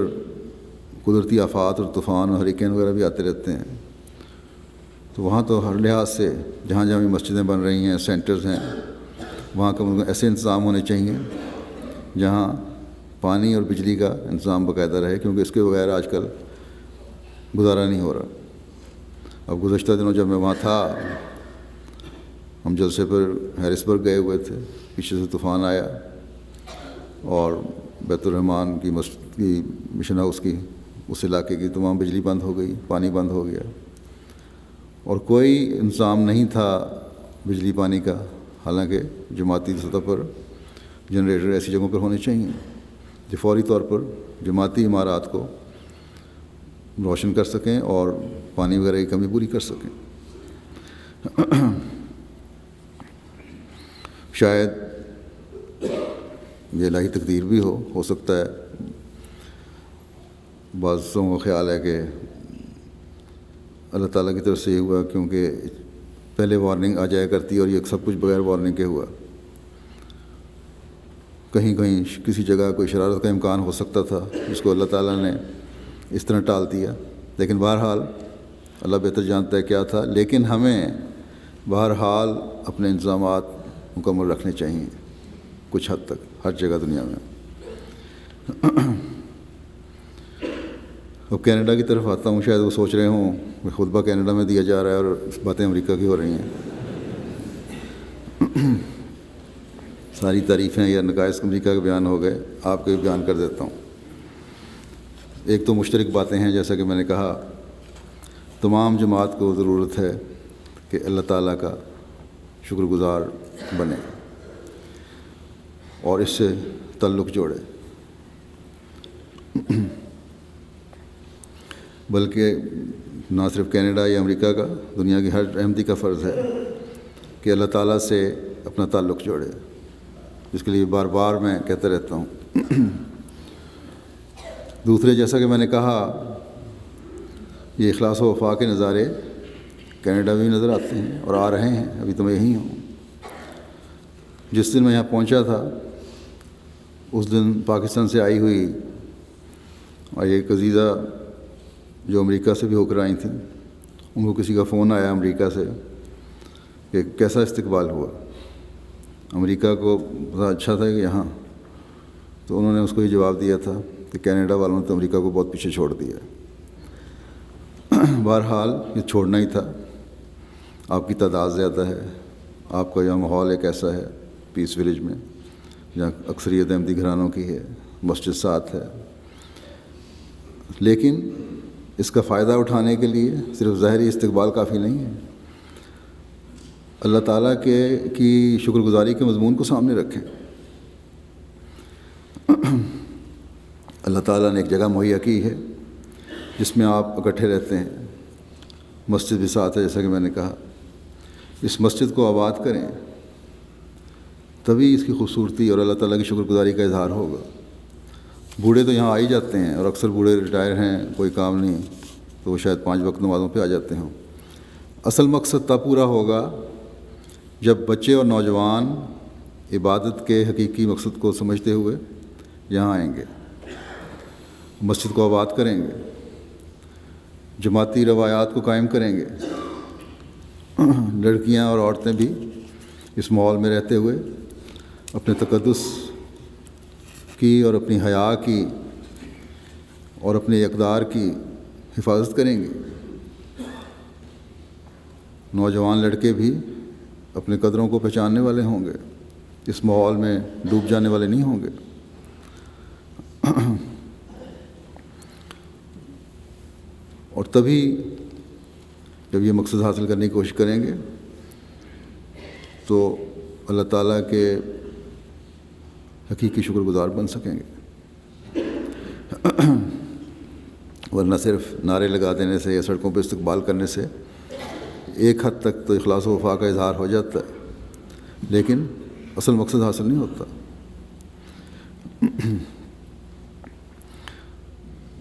قدرتی آفات اور طوفان اور ہریکین وغیرہ بھی آتے رہتے ہیں، تو وہاں تو ہر لحاظ سے جہاں جہاں بھی مسجدیں بن رہی ہیں، سینٹرز ہیں، وہاں کم ایسے انتظام ہونے چاہیے جہاں پانی اور بجلی کا انتظام باقاعدہ رہے، کیونکہ اس کے بغیر آج کل گزارا نہیں ہو رہا۔ اب گزشتہ دنوں جب میں وہاں تھا، ہم جلسے پر ہیرسبرگ گئے ہوئے تھے، پیچھے سے طوفان آیا اور بیت الرحمن کی مسجد کی مشن ہاؤس کی اس علاقے کی تمام بجلی بند ہو گئی، پانی بند ہو گیا، اور کوئی انتظام نہیں تھا بجلی پانی کا، حالانکہ جماعتی سطح پر جنریٹر ایسی جگہوں پر ہونے چاہیے جو فوری طور پر جماعتی عمارات کو روشن کر سکیں اور پانی وغیرہ کی کمی پوری کر سکیں۔ شاید یہ الہی تقدیر بھی ہو سکتا ہے، بعضوں کا خیال ہے کہ اللہ تعالیٰ کی طرف سے یہ ہوا کیونکہ پہلے وارننگ آ جایا کرتی اور یہ سب کچھ بغیر وارننگ کے ہوا۔ کہیں کسی جگہ کوئی شرارت کا امکان ہو سکتا تھا، جس کو اللہ تعالیٰ نے اس طرح ٹال دیا لیکن بہرحال اللہ بہتر جانتا ہے کیا تھا، لیکن ہمیں بہرحال اپنے انتظامات مکمل رکھنے چاہیے کچھ حد تک ہر جگہ دنیا میں۔ اب کینیڈا کی طرف آتا ہوں، شاید وہ سوچ رہے ہوں کہ خطبہ کینیڈا میں دیا جا رہا ہے اور باتیں امریکہ کی ہو رہی ہیں۔ ساری تعریفیں یا نقائص امریکہ کے بیان ہو گئے، آپ کے بھی بیان کر دیتا ہوں۔ ایک تو مشترک باتیں ہیں، جیسا کہ میں نے کہا تمام جماعت کو ضرورت ہے کہ اللہ تعالیٰ کا شکر گزار بنے اور اس سے تعلق جوڑے، بلکہ نہ صرف کینیڈا یا امریکہ کا، دنیا کی ہر احمدی کا فرض ہے کہ اللہ تعالیٰ سے اپنا تعلق جوڑے، جس کے لیے بار بار میں کہتا رہتا ہوں۔ دوسرے، جیسا کہ میں نے کہا، یہ اخلاص و وفا کے نظارے کینیڈا میں بھی نظر آتے ہیں اور آ رہے ہیں، ابھی تو میں یہیں ہوں۔ جس دن میں یہاں پہنچا تھا اس دن پاکستان سے آئی ہوئی اور ایک عزیزہ جو امریکہ سے بھی ہو کر آئی تھیں، ان کو کسی کا فون آیا امریکہ سے کہ کیسا استقبال ہوا، امریکہ کو بڑا اچھا تھا کہ یہاں، تو انہوں نے اس کو یہ جواب دیا تھا کہ کینیڈا والوں نے تو امریکہ کو بہت پیچھے چھوڑ دیا۔ بہرحال یہ چھوڑنا ہی تھا، آپ کی تعداد زیادہ ہے، آپ کا یہاں ماحول ایک ایسا ہے پیس ولیج میں جہاں اکثریت احمدی گھرانوں کی ہے، مسجد ساتھ ہے، لیکن اس کا فائدہ اٹھانے کے لیے صرف ظاہری استقبال کافی نہیں ہے، اللہ تعالیٰ کی شکر گزاری کے مضمون کو سامنے رکھیں۔ اللہ تعالیٰ نے ایک جگہ مہیا کی ہے جس میں آپ اکٹھے رہتے ہیں، مسجد بھی ساتھ ہے، جیسا کہ میں نے کہا، اس مسجد کو آباد کریں، تبھی اس کی خوبصورتی اور اللہ تعالیٰ کی شکر گزاری کا اظہار ہوگا۔ بوڑھے تو یہاں آ ہی جاتے ہیں، اور اکثر بوڑھے ریٹائر ہیں، کوئی کام نہیں، تو وہ شاید 5 وقت نمازوں پہ آ جاتے ہوں۔ اصل مقصد تب پورا ہوگا جب بچے اور نوجوان عبادت کے حقیقی مقصد کو سمجھتے ہوئے یہاں آئیں گے، مسجد کو آباد کریں گے، جماعتی روایات کو قائم کریں گے، لڑکیاں اور عورتیں بھی اس ماحول میں رہتے ہوئے اپنے تقدس کی اور اپنی حیا کی اور اپنے اقدار کی حفاظت کریں گے، نوجوان لڑکے بھی اپنے قدروں کو پہچاننے والے ہوں گے، اس ماحول میں ڈوب جانے والے نہیں ہوں گے۔ اور تبھی جب یہ مقصد حاصل کرنے کی کوشش کریں گے تو اللہ تعالیٰ کے حقیقی شکر گزار بن سکیں گے، ورنہ صرف نعرے لگا دینے سے یا سڑکوں پہ استقبال کرنے سے ایک حد تک تو اخلاص و وفا کا اظہار ہو جاتا ہے، لیکن اصل مقصد حاصل نہیں ہوتا۔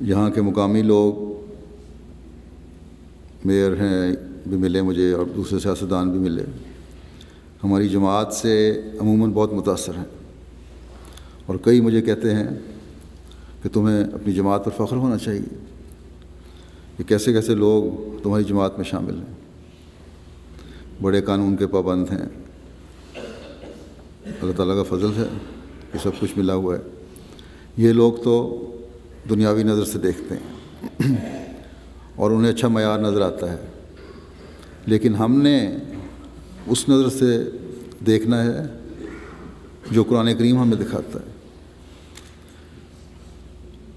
یہاں کے مقامی لوگ، میئر ہیں بھی ملے مجھے اور دوسرے سیاستدان بھی ملے، ہماری جماعت سے عموماً بہت متاثر ہیں، اور کئی مجھے کہتے ہیں کہ تمہیں اپنی جماعت پر فخر ہونا چاہیے، کہ کیسے کیسے لوگ تمہاری جماعت میں شامل ہیں، بڑے قانون کے پابند ہیں، اللہ تعالیٰ کا فضل ہے کہ سب کچھ ملا ہوا ہے۔ یہ لوگ تو دنیاوی نظر سے دیکھتے ہیں اور انہیں اچھا معیار نظر آتا ہے، لیکن ہم نے اس نظر سے دیکھنا ہے جو قرآن کریم ہمیں دکھاتا ہے،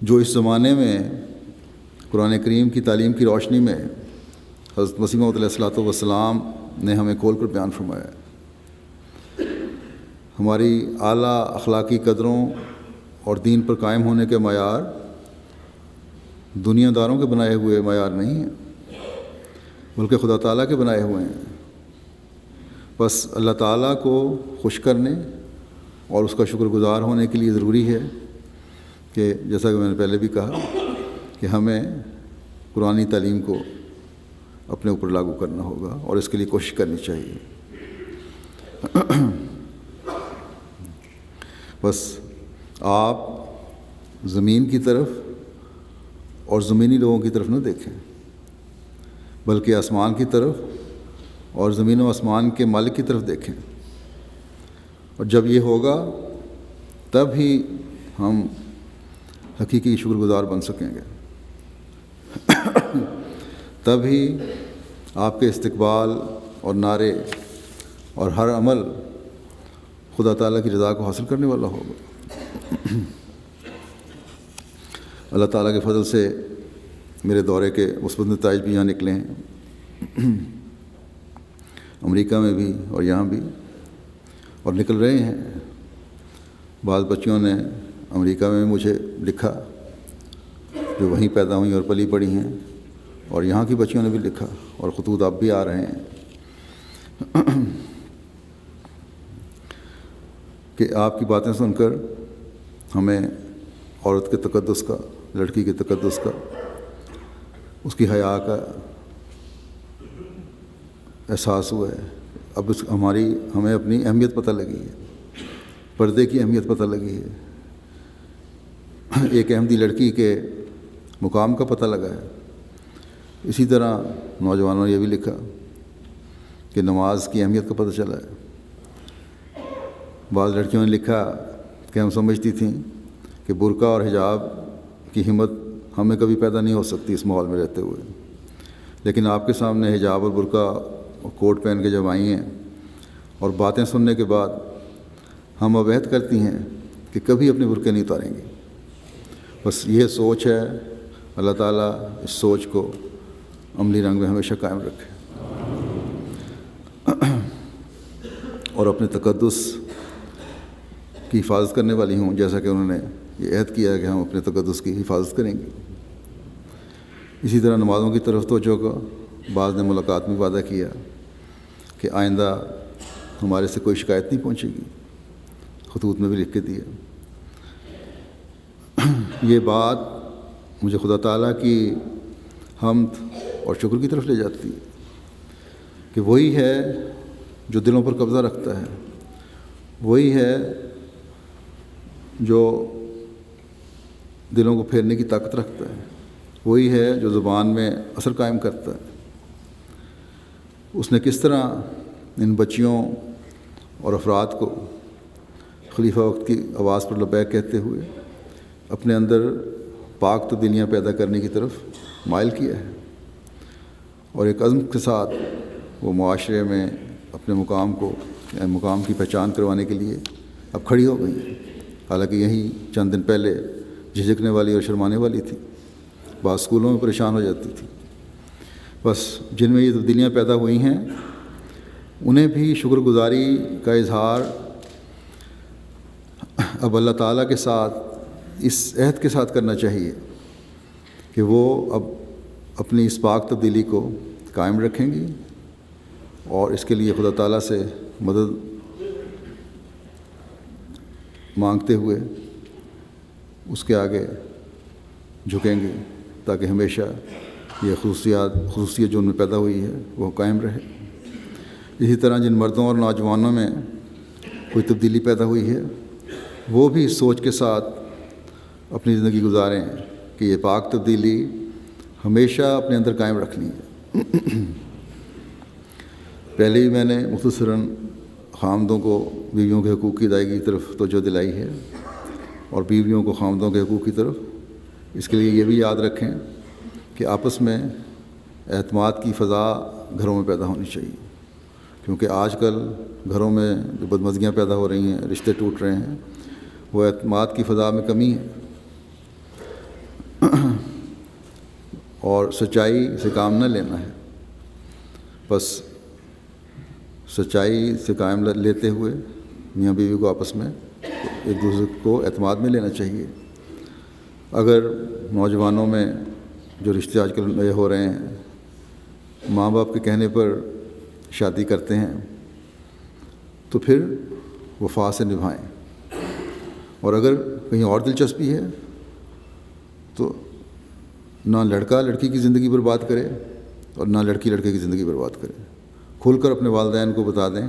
جو اس زمانے میں قرآن کریم کی تعلیم کی روشنی میں حضرت مسیح موعود علیہ الصلوۃ والسلام نے ہمیں کھول کر بیان فرمایا ہے۔ ہماری اعلیٰ اخلاقی قدروں اور دین پر قائم ہونے کے معیار دنیا داروں کے بنائے ہوئے معیار نہیں ہیں، بلکہ خدا تعالیٰ کے بنائے ہوئے ہیں۔ بس اللہ تعالیٰ کو خوش کرنے اور اس کا شکر گزار ہونے کے لیے ضروری ہے کہ جیسا کہ میں نے پہلے بھی کہا کہ ہمیں قرآنی تعلیم کو اپنے اوپر لاگو کرنا ہوگا اور اس کے لیے کوشش کرنی چاہیے۔ بس آپ زمین کی طرف اور زمینی لوگوں کی طرف نہ دیکھیں، بلکہ آسمان کی طرف اور زمین و آسمان کے مالک کی طرف دیکھیں، اور جب یہ ہوگا تب ہی ہم حقیقی شکر گزار بن سکیں گے، تب ہی آپ کے استقبال اور نعرے اور ہر عمل خدا تعالیٰ کی رضا کو حاصل کرنے والا ہوگا۔ اللہ تعالیٰ کے فضل سے میرے دورے کے مثبت نتائج بھی یہاں نکلے ہیں، امریکہ میں بھی اور یہاں بھی، اور نکل رہے ہیں۔ بعض بچیوں نے امریکہ میں مجھے لکھا جو وہیں پیدا ہوئیں اور پلی پڑھی ہیں، اور یہاں کی بچیوں نے بھی لکھا، اور خطوط اب بھی آ رہے ہیں کہ آپ کی باتیں سن کر ہمیں عورت کے تقدس کا، لڑکی کے تقدس کا، اس کی حیا کا احساس ہوا ہے۔ اب ہمیں اپنی اہمیت پتہ لگی ہے، پردے کی اہمیت پتہ لگی ہے، ایک احمدی لڑکی کے مقام کا پتہ لگا ہے۔ اسی طرح نوجوانوں نے یہ بھی لکھا کہ نماز کی اہمیت کا پتہ چلا ہے۔ بعض لڑکیوں نے لکھا کہ ہم سمجھتی تھیں کہ برقع اور حجاب کی ہمت ہمیں کبھی پیدا نہیں ہو سکتی اس ماحول میں رہتے ہوئے، لیکن آپ کے سامنے حجاب اور برقع اور کوٹ پہن کے جب آئی ہیں اور باتیں سننے کے بعد ہم اب عہد کرتی ہیں کہ کبھی اپنے برقعے نہیں اتاریں گی۔ بس یہ سوچ ہے، اللہ تعالیٰ اس سوچ کو عملی رنگ میں ہمیشہ قائم رکھے اور اپنے تقدس کی حفاظت کرنے والی ہوں، جیسا کہ انہوں نے یہ عہد کیا ہے کہ ہم اپنے تقدس کی حفاظت کریں گے۔ اسی طرح نمازوں کی طرف توجہ کا بعض نے ملاقات میں وعدہ کیا کہ آئندہ ہمارے سے کوئی شکایت نہیں پہنچے گی، خطوط میں بھی لکھ کے دیا۔ یہ بات مجھے خدا تعالیٰ کی حمد اور شکر کی طرف لے جاتی ہے کہ وہی ہے جو دلوں پر قبضہ رکھتا ہے، وہی ہے جو دلوں کو پھیرنے کی طاقت رکھتا ہے، وہی ہے جو زبان میں اثر قائم کرتا ہے۔ اس نے کس طرح ان بچیوں اور افراد کو خلیفہ وقت کی آواز پر لبیک کہتے ہوئے اپنے اندر پاک تبدیلیاں پیدا کرنے کی طرف مائل کیا ہے، اور ایک عزم کے ساتھ وہ معاشرے میں اپنے مقام کی پہچان کروانے کے لیے اب کھڑی ہو گئی ہیں۔ حالانکہ یہی چند دن پہلے جھجکنے والی اور شرمانے والی تھی، بعض اسکولوں میں پریشان ہو جاتی تھی۔ بس جن میں یہ تبدیلیاں پیدا ہوئی ہیں انہیں بھی شکر گزاری کا اظہار اب اللہ تعالیٰ کے ساتھ اس عہد کے ساتھ کرنا چاہیے کہ وہ اب اپنی اس پاک تبدیلی کو قائم رکھیں گی، اور اس کے لیے خدا تعالیٰ سے مدد مانگتے ہوئے اس کے آگے جھکیں گے تاکہ ہمیشہ یہ خصوصیت جو ان میں پیدا ہوئی ہے وہ قائم رہے۔ اسی طرح جن مردوں اور نوجوانوں میں کوئی تبدیلی پیدا ہوئی ہے وہ بھی اس سوچ کے ساتھ اپنی زندگی گزاریں کہ یہ پاک تبدیلی ہمیشہ اپنے اندر قائم رکھنی ہے۔ پہلے ہی میں نے مختصراً خامدوں کو بیویوں کے حقوق کی ادائیگی کی طرف توجہ دلائی ہے، اور بیویوں کو خامدوں کے حقوق کی طرف اس کے لیے یہ بھی یاد رکھیں کہ آپس میں اعتماد کی فضا گھروں میں پیدا ہونی چاہیے، کیونکہ آج کل گھروں میں جو بدمزگیاں پیدا ہو رہی ہیں، رشتے ٹوٹ رہے ہیں، وہ اعتماد کی فضا میں کمی ہے، اور سچائی سے کام نہ لینا ہے۔ بس سچائی سے قائم لیتے ہوئے میاں بیوی کو آپس میں ایک دوسرے کو اعتماد میں لینا چاہیے۔ اگر نوجوانوں میں جو رشتے آج کل نئے ہو رہے ہیں ماں باپ کے کہنے پر شادی کرتے ہیں تو پھر وفا سے نبھائیں، اور اگر کہیں اور دلچسپی ہے تو نہ لڑکا لڑکی کی زندگی برباد کرے اور نہ لڑکی لڑکے کی زندگی برباد کرے۔ کھل کر اپنے والدین کو بتا دیں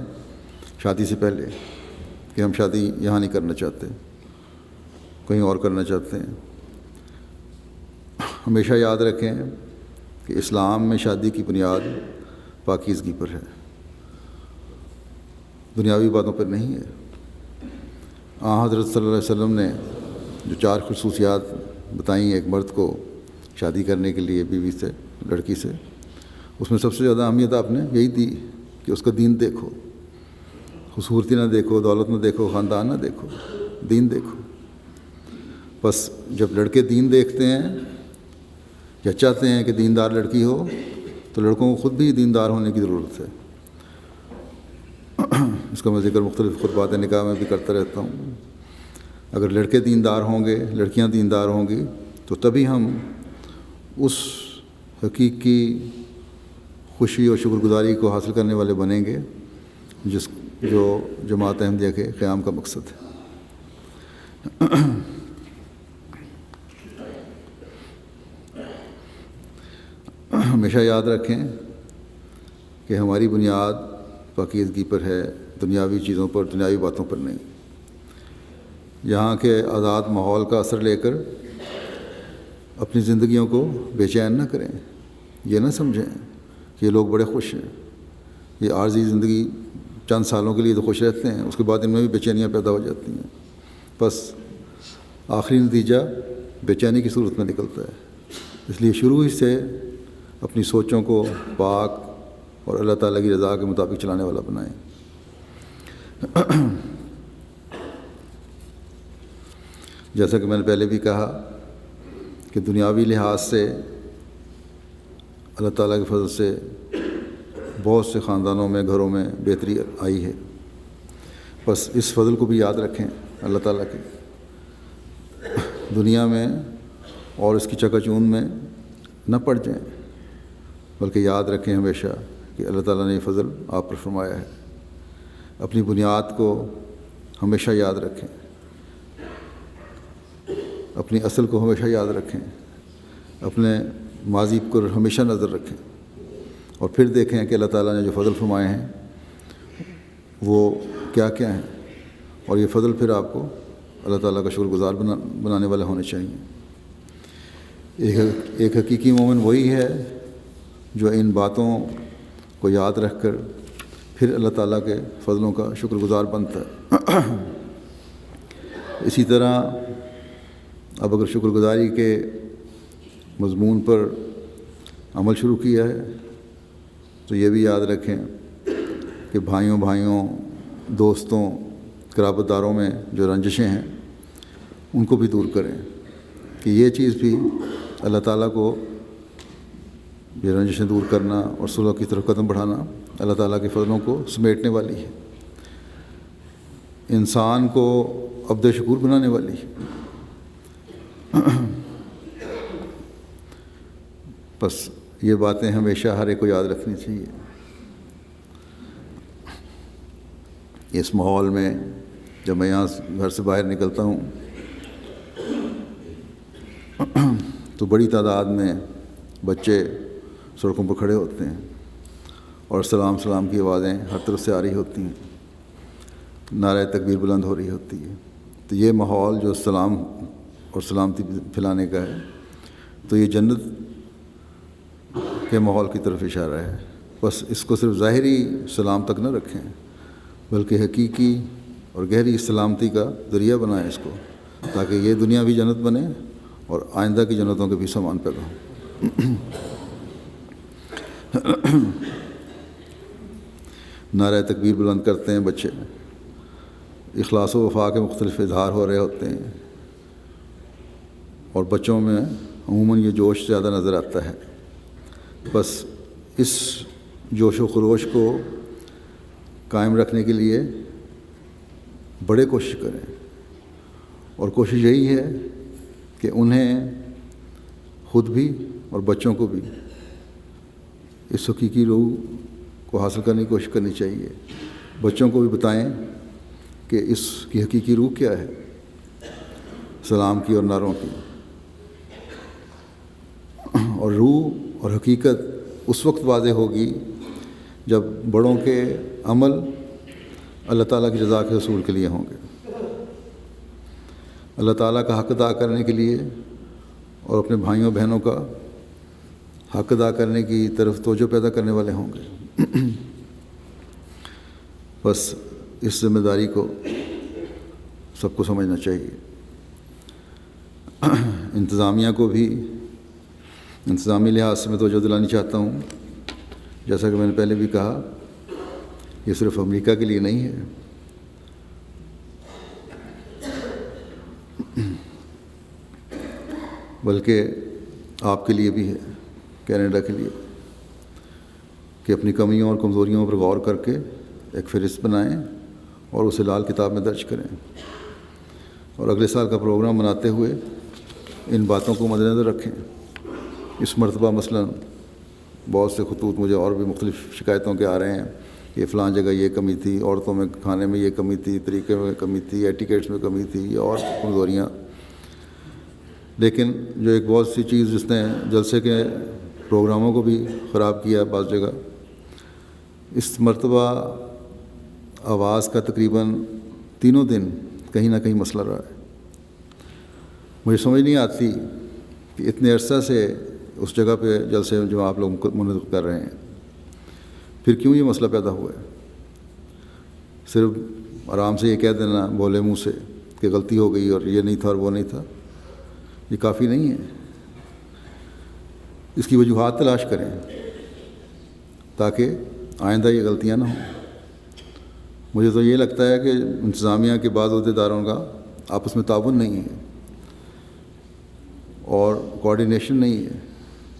شادی سے پہلے کہ ہم شادی یہاں نہیں کرنا چاہتے، کہیں اور کرنا چاہتے ہیں۔ ہمیشہ یاد رکھیں کہ اسلام میں شادی کی بنیاد پاکیزگی پر ہے، دنیاوی باتوں پر نہیں ہے۔ حضرت صلی اللہ علیہ وسلم نے جو 4 خصوصیات بتائیں ایک مرد کو شادی کرنے کے لیے بیوی سے، لڑکی سے، اس میں سب سے زیادہ اہمیت آپ نے یہی دی کہ اس کا دین دیکھو، خوبصورتی نہ دیکھو، دولت نہ دیکھو، خاندان نہ دیکھو، دین دیکھو۔ بس جب لڑکے دین دیکھتے ہیں یا چاہتے ہیں کہ دیندار لڑکی ہو تو لڑکوں کو خود بھی دیندار ہونے کی ضرورت ہے۔ اس کا میں ذکر مختلف خطبات نکاح میں بھی کرتا رہتا ہوں۔ اگر لڑکے دیندار ہوں گے، لڑکیاں دیندار ہوں گی تو تبھی ہم اس حقیقی خوشی اور شکر گزاری کو حاصل کرنے والے بنیں گے جو جماعت احمدیہ کے قیام کا مقصد ہے۔ ہمیشہ یاد رکھیں کہ ہماری بنیاد پاکیزگی پر ہے، دنیاوی چیزوں پر، دنیاوی باتوں پر نہیں۔ یہاں کے آزاد ماحول کا اثر لے کر اپنی زندگیوں کو بے چین نہ کریں، یہ نہ سمجھیں کہ یہ لوگ بڑے خوش ہیں، یہ عارضی زندگی چند سالوں کے لیے تو خوش رہتے ہیں، اس کے بعد ان میں بھی بے چینیاں پیدا ہو جاتی ہیں، بس آخری نتیجہ بے چینی کی صورت میں نکلتا ہے۔ اس لیے شروع ہی سے اپنی سوچوں کو پاک اور اللہ تعالیٰ کی رضا کے مطابق چلانے والا بنائیں۔ جیسا کہ میں نے پہلے بھی کہا کہ دنیاوی لحاظ سے اللہ تعالیٰ کے فضل سے بہت سے خاندانوں میں، گھروں میں بہتری آئی ہے، بس اس فضل کو بھی یاد رکھیں اللہ تعالیٰ کے، دنیا میں اور اس کی چکا چوند میں نہ پڑ جائیں، بلکہ یاد رکھیں ہمیشہ کہ اللہ تعالیٰ نے یہ فضل آپ پر فرمایا ہے۔ اپنی بنیاد کو ہمیشہ یاد رکھیں، اپنی اصل کو ہمیشہ یاد رکھیں، اپنے ماضی پر ہمیشہ نظر رکھیں، اور پھر دیکھیں کہ اللہ تعالیٰ نے جو فضل فرمائے ہیں وہ کیا کیا ہیں، اور یہ فضل پھر آپ کو اللہ تعالیٰ کا شکر گزار بنانے والے ہونے چاہیے۔ ایک حقیقی مومن وہی ہے جو ان باتوں کو یاد رکھ کر پھر اللہ تعالیٰ کے فضلوں کا شکر گزار بنتا ہے۔ اسی طرح اب اگر شکر گزاری کے مضمون پر عمل شروع کیا ہے تو یہ بھی یاد رکھیں کہ بھائیوں دوستوں، قرابت داروں میں جو رنجشیں ہیں ان کو بھی دور کریں، کہ یہ چیز بھی اللہ تعالیٰ کو، یہ رنجشیں دور کرنا اور صلح کی طرف قدم بڑھانا اللہ تعالیٰ کے فضلوں کو سمیٹنے والی ہے، انسان کو عبد شکور بنانے والی ہے۔ بس یہ باتیں ہمیشہ ہر ایک کو یاد رکھنی چاہیے۔ اس ماحول میں جب میں یہاں گھر سے باہر نکلتا ہوں تو بڑی تعداد میں بچے سڑکوں پر کھڑے ہوتے ہیں اور سلام کی آوازیں ہر طرف سے آ رہی ہوتی ہیں، نعرہ تکبیر بلند ہو رہی ہوتی ہے۔ تو یہ ماحول جو سلام اور سلامتی پھیلانے کا ہے، تو یہ جنت کے ماحول کی طرف اشارہ ہے۔ بس اس کو صرف ظاہری سلام تک نہ رکھیں، بلکہ حقیقی اور گہری سلامتی کا ذریعہ بنائیں اس کو، تاکہ یہ دنیا بھی جنت بنے اور آئندہ کی جنتوں کے بھی سامان پیدا ہوں۔ نعرہ تکبیر بلند کرتے ہیں بچے، اخلاص و وفا کے مختلف اظہار ہو رہے ہوتے ہیں، اور بچوں میں عموماً یہ جوش زیادہ نظر آتا ہے۔ بس اس جوش و خروش کو قائم رکھنے کے لیے بڑے کوشش کریں، اور کوشش یہی ہے کہ انہیں خود بھی اور بچوں کو بھی اس حقیقی روح کو حاصل کرنے کی کوشش کرنی چاہیے۔ بچوں کو بھی بتائیں کہ اس کی حقیقی روح کیا ہے، سلام کی اور نعروں کی، اور روح اور حقیقت اس وقت واضح ہوگی جب بڑوں کے عمل اللہ تعالیٰ کی رضا کے حصول کے لیے ہوں گے، اللہ تعالیٰ کا حق ادا کرنے کے لیے اور اپنے بھائیوں بہنوں کا حق ادا کرنے کی طرف توجہ پیدا کرنے والے ہوں گے۔ بس اس ذمہ داری کو سب کو سمجھنا چاہیے۔ انتظامیہ کو بھی انتظامی لحاظ سے میں توجہ دلانی چاہتا ہوں، جیسا کہ میں نے پہلے بھی کہا، یہ صرف امریکہ کے لیے نہیں ہے، بلکہ آپ کے لیے بھی ہے، کینیڈا کے لیے، کہ اپنی کمیوں اور کمزوریوں پر غور کر کے ایک فہرست بنائیں اور اسے لال کتاب میں درج کریں، اور اگلے سال کا پروگرام بناتے ہوئے ان باتوں کو مد نظر رکھیں۔ اس مرتبہ مثلاً بہت سے خطوط مجھے اور بھی مختلف شکایتوں کے آ رہے ہیں کہ فلاں جگہ یہ کمی تھی، عورتوں میں کھانے میں یہ کمی تھی، طریقے میں کمی تھی، ایٹیکیٹس میں کمی تھی، اور کمزوریاں۔ لیکن جو ایک بہت سی چیز جس نے جلسے کے پروگراموں کو بھی خراب کیا بعض جگہ، اس مرتبہ آواز کا تقریباً تینوں دن کہیں نہ کہیں مسئلہ رہا ہے۔ مجھے سمجھ نہیں آتی کہ اتنے عرصہ سے اس جگہ پہ جلسے جو آپ لوگ منعقد کر رہے ہیں، پھر کیوں یہ مسئلہ پیدا ہوا ہے؟ صرف آرام سے یہ کہہ دینا بولے منہ سے کہ غلطی ہو گئی اور یہ نہیں تھا اور وہ نہیں تھا، یہ کافی نہیں ہے۔ اس کی وجوہات تلاش کریں تاکہ آئندہ یہ غلطیاں نہ ہوں۔ مجھے تو یہ لگتا ہے کہ انتظامیہ کے بعض عہدیداروں کا آپس میں تعاون نہیں ہے اور کوآرڈینیشن نہیں ہے،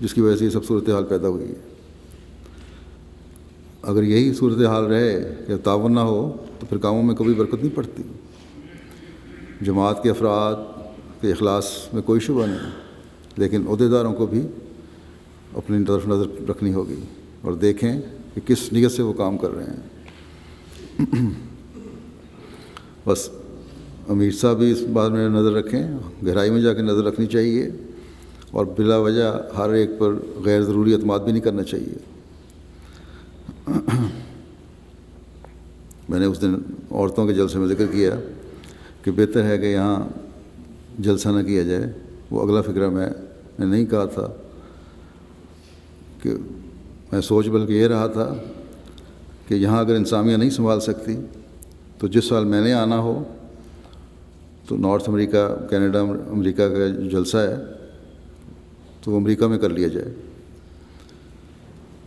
جس کی وجہ سے یہ سب صورتحال پیدا ہوئی ہے۔ اگر یہی صورتحال رہے کہ تعاون نہ ہو تو پھر کاموں میں کبھی برکت نہیں پڑتی۔ جماعت کے افراد کے اخلاص میں کوئی شبہ نہیں، لیکن عہدیداروں کو بھی اپنی طرف نظر رکھنی ہوگی اور دیکھیں کہ کس نیت سے وہ کام کر رہے ہیں۔ بس امیر صاحب بھی اس بات میں نظر رکھیں، گہرائی میں جا کے نظر رکھنی چاہیے، اور بلا وجہ ہر ایک پر غیر ضروری اعتماد بھی نہیں کرنا چاہیے۔ میں نے اس دن عورتوں کے جلسے میں ذکر کیا کہ بہتر ہے کہ یہاں جلسہ نہ کیا جائے۔ وہ اگلا فکرہ میں نے نہیں کہا تھا کہ میں سوچ بلکہ یہ رہا تھا کہ یہاں اگر انتظامیہ نہیں سنبھال سکتی تو جس سال میں نے آنا ہو تو نارتھ امریکہ، کینیڈا امریکہ کا جو جلسہ ہے تو وہ امریکہ میں کر لیا جائے۔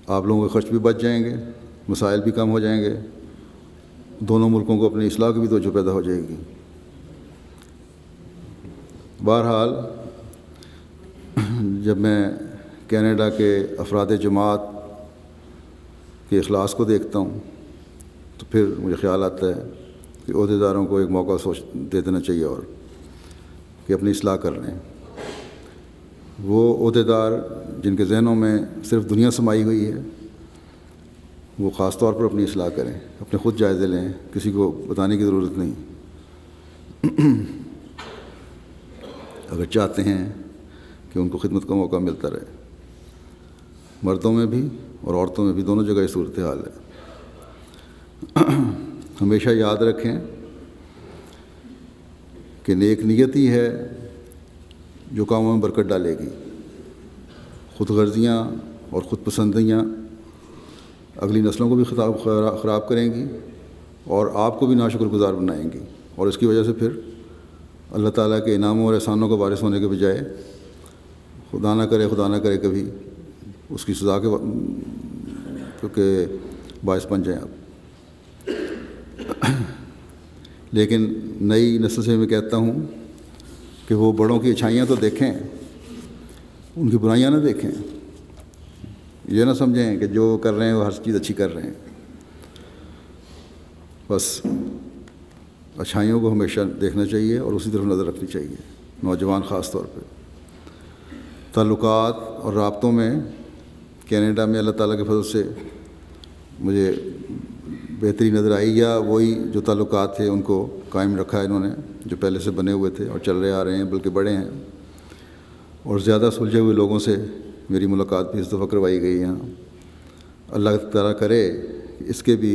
آپ لوگوں کے خرچ بھی بچ جائیں گے، مسائل بھی کم ہو جائیں گے، دونوں ملکوں کو اپنی اصلاح کی بھی توجہ پیدا ہو جائے گی۔ بہرحال جب میں کینیڈا کے افراد جماعت کے اخلاص کو دیکھتا ہوں تو پھر مجھے خیال آتا ہے کہ عہدیداروں کو ایک موقع دے دینا چاہیے اور کہ اپنی اصلاح کر لیں۔ وہ عہدیدار جن کے ذہنوں میں صرف دنیا سمائی ہوئی ہے، وہ خاص طور پر اپنی اصلاح کریں، اپنے خود جائزے لیں، کسی کو بتانے کی ضرورت نہیں۔ اگر چاہتے ہیں کہ ان کو خدمت کا موقع ملتا رہے، مردوں میں بھی اور عورتوں میں بھی، دونوں جگہ یہ صورتحال ہے۔ ہمیشہ یاد رکھیں کہ نیک نیت ہی ہے جو کاموں میں برکت ڈالے گی۔ خود غرضیاں اور خود پسندیاں اگلی نسلوں کو بھی خراب کریں گی اور آپ کو بھی ناشکر گزار بنائیں گی، اور اس کی وجہ سے پھر اللہ تعالیٰ کے انعاموں اور احسانوں کا وارث ہونے کے بجائے خدا نہ کرے کبھی اس کی سزا کے باعث بن جائیں آپ۔ لیکن نئی نسل سے میں کہتا ہوں کہ وہ بڑوں کی اچھائیاں تو دیکھیں، ان کی برائیاں نہ دیکھیں۔ یہ نہ سمجھیں کہ جو کر رہے ہیں وہ ہر چیز اچھی کر رہے ہیں۔ بس اچھائیوں کو ہمیشہ دیکھنا چاہیے اور اسی طرف نظر رکھنی چاہیے، نوجوان خاص طور پہ۔ تعلقات اور رابطوں میں کینیڈا میں اللہ تعالیٰ کے فضل سے مجھے بہتری نظر آئی، یا وہی جو تعلقات تھے ان کو قائم رکھا ہے انہوں نے، جو پہلے سے بنے ہوئے تھے اور چل رہے آ رہے ہیں، بلکہ بڑے ہیں۔ اور زیادہ سلجھے ہوئے لوگوں سے میری ملاقات بھی اس دفعہ کروائی گئی یہاں۔ اللہ تعالیٰ کرے کہ اس کے بھی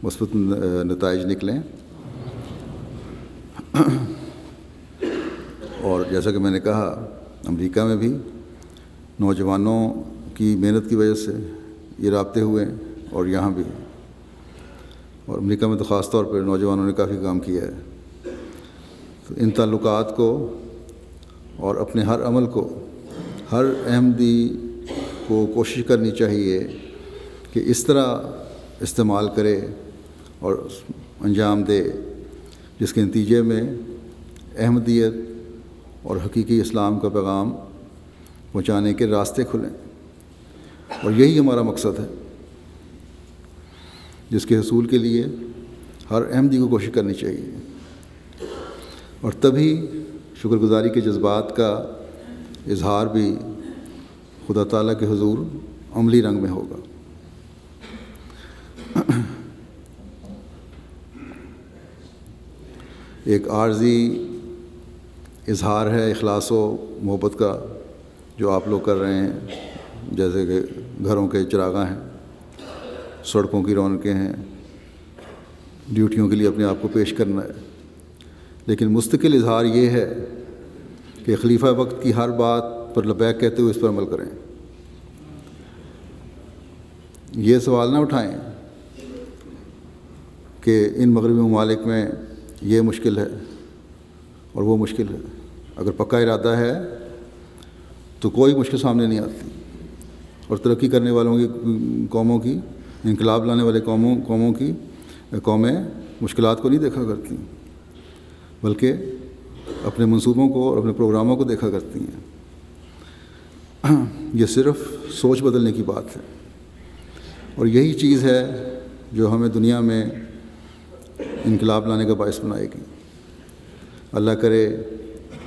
مثبت نتائج نکلیں۔ اور جیسا کہ میں نے کہا، امریکہ میں بھی نوجوانوں کی محنت کی وجہ سے یہ رابطے ہوئے ہیں، اور یہاں بھی، اور امریکہ میں تو خاص طور پر نوجوانوں نے کافی کام کیا ہے۔ تو ان تعلقات کو اور اپنے ہر عمل کو ہر احمدی کو کوشش کرنی چاہیے کہ اس طرح استعمال کرے اور انجام دے جس کے نتیجے میں احمدیت اور حقیقی اسلام کا پیغام پہنچانے کے راستے کھلیں، اور یہی ہمارا مقصد ہے جس کے حصول کے لیے ہر احمدی کو کوشش کرنی چاہیے، اور تبھی شکر گزاری کے جذبات کا اظہار بھی خدا تعالیٰ کے حضور عملی رنگ میں ہوگا۔ ایک عارضی اظہار ہے اخلاص و محبت کا جو آپ لوگ کر رہے ہیں، جیسے کہ گھروں کے چراغاں ہیں، سڑکوں کی رونقیں ہیں، ڈیوٹیوں کے لیے اپنے آپ کو پیش کرنا ہے، لیکن مستقل اظہار یہ ہے کہ خلیفہ وقت کی ہر بات پر لبیک کہتے ہوئے اس پر عمل کریں۔ یہ سوال نہ اٹھائیں کہ ان مغربی ممالک میں یہ مشکل ہے اور وہ مشکل ہے۔ اگر پکا ارادہ ہے تو کوئی مشکل سامنے نہیں آتی، اور ترقی کرنے والوں کی قوموں کی، انقلاب لانے والے قومیں مشکلات کو نہیں دیکھا کرتی، بلکہ اپنے منصوبوں کو اور اپنے پروگراموں کو دیکھا کرتی ہیں۔ یہ صرف سوچ بدلنے کی بات ہے، اور یہی چیز ہے جو ہمیں دنیا میں انقلاب لانے کا باعث بنائے گی۔ اللہ کرے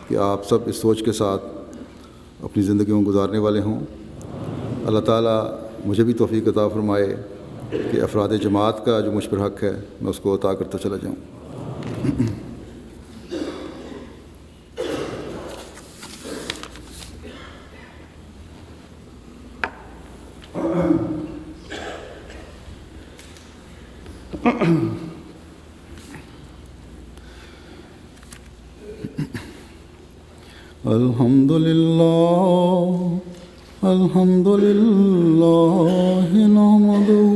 کہ آپ سب اس سوچ کے ساتھ اپنی زندگیوں کو گزارنے والے ہوں۔ اللہ تعالیٰ مجھے بھی توفیق عطا فرمائے کہ افراد جماعت کا جو مجھ پر حق ہے میں اس کو عطا کرتا چلا جاؤں۔ الحمد لله نحمده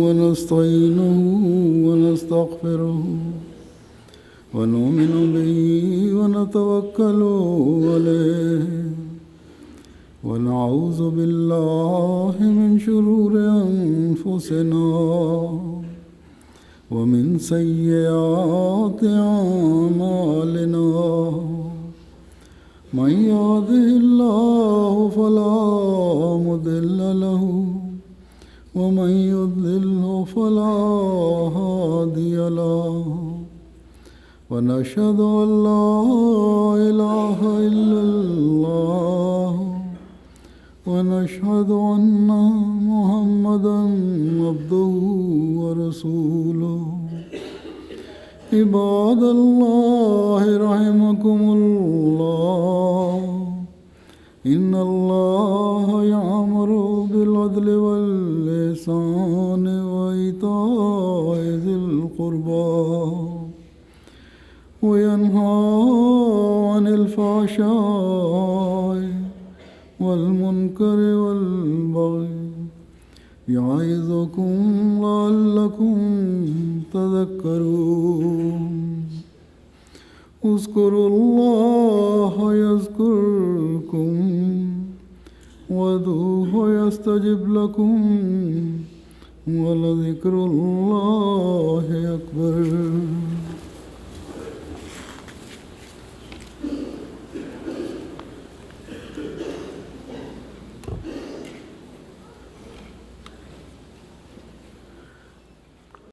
ونستعينه ونستغفره ونؤمن به ونتوكل عليه ونعوذ بالله من شرور أنفسنا ومن سيئات أعمالنا، من يهده الله فلا مضل له ومن يضلل فلا هادي له، ونشهد أن لا إله إلا الله ونشهد أن محمدا عبده ورسوله۔ عباد الله رحمكم الله، إن الله يأمر بالعدل والإحسان وإيتاء ذي القربى وينهى عن الفحشاء والمنكر والبغي يعظكم لعلكم تذكرون۔ اذكروا الله يذكركم وادعوه يستجب لكم ولذكر الله أكبر۔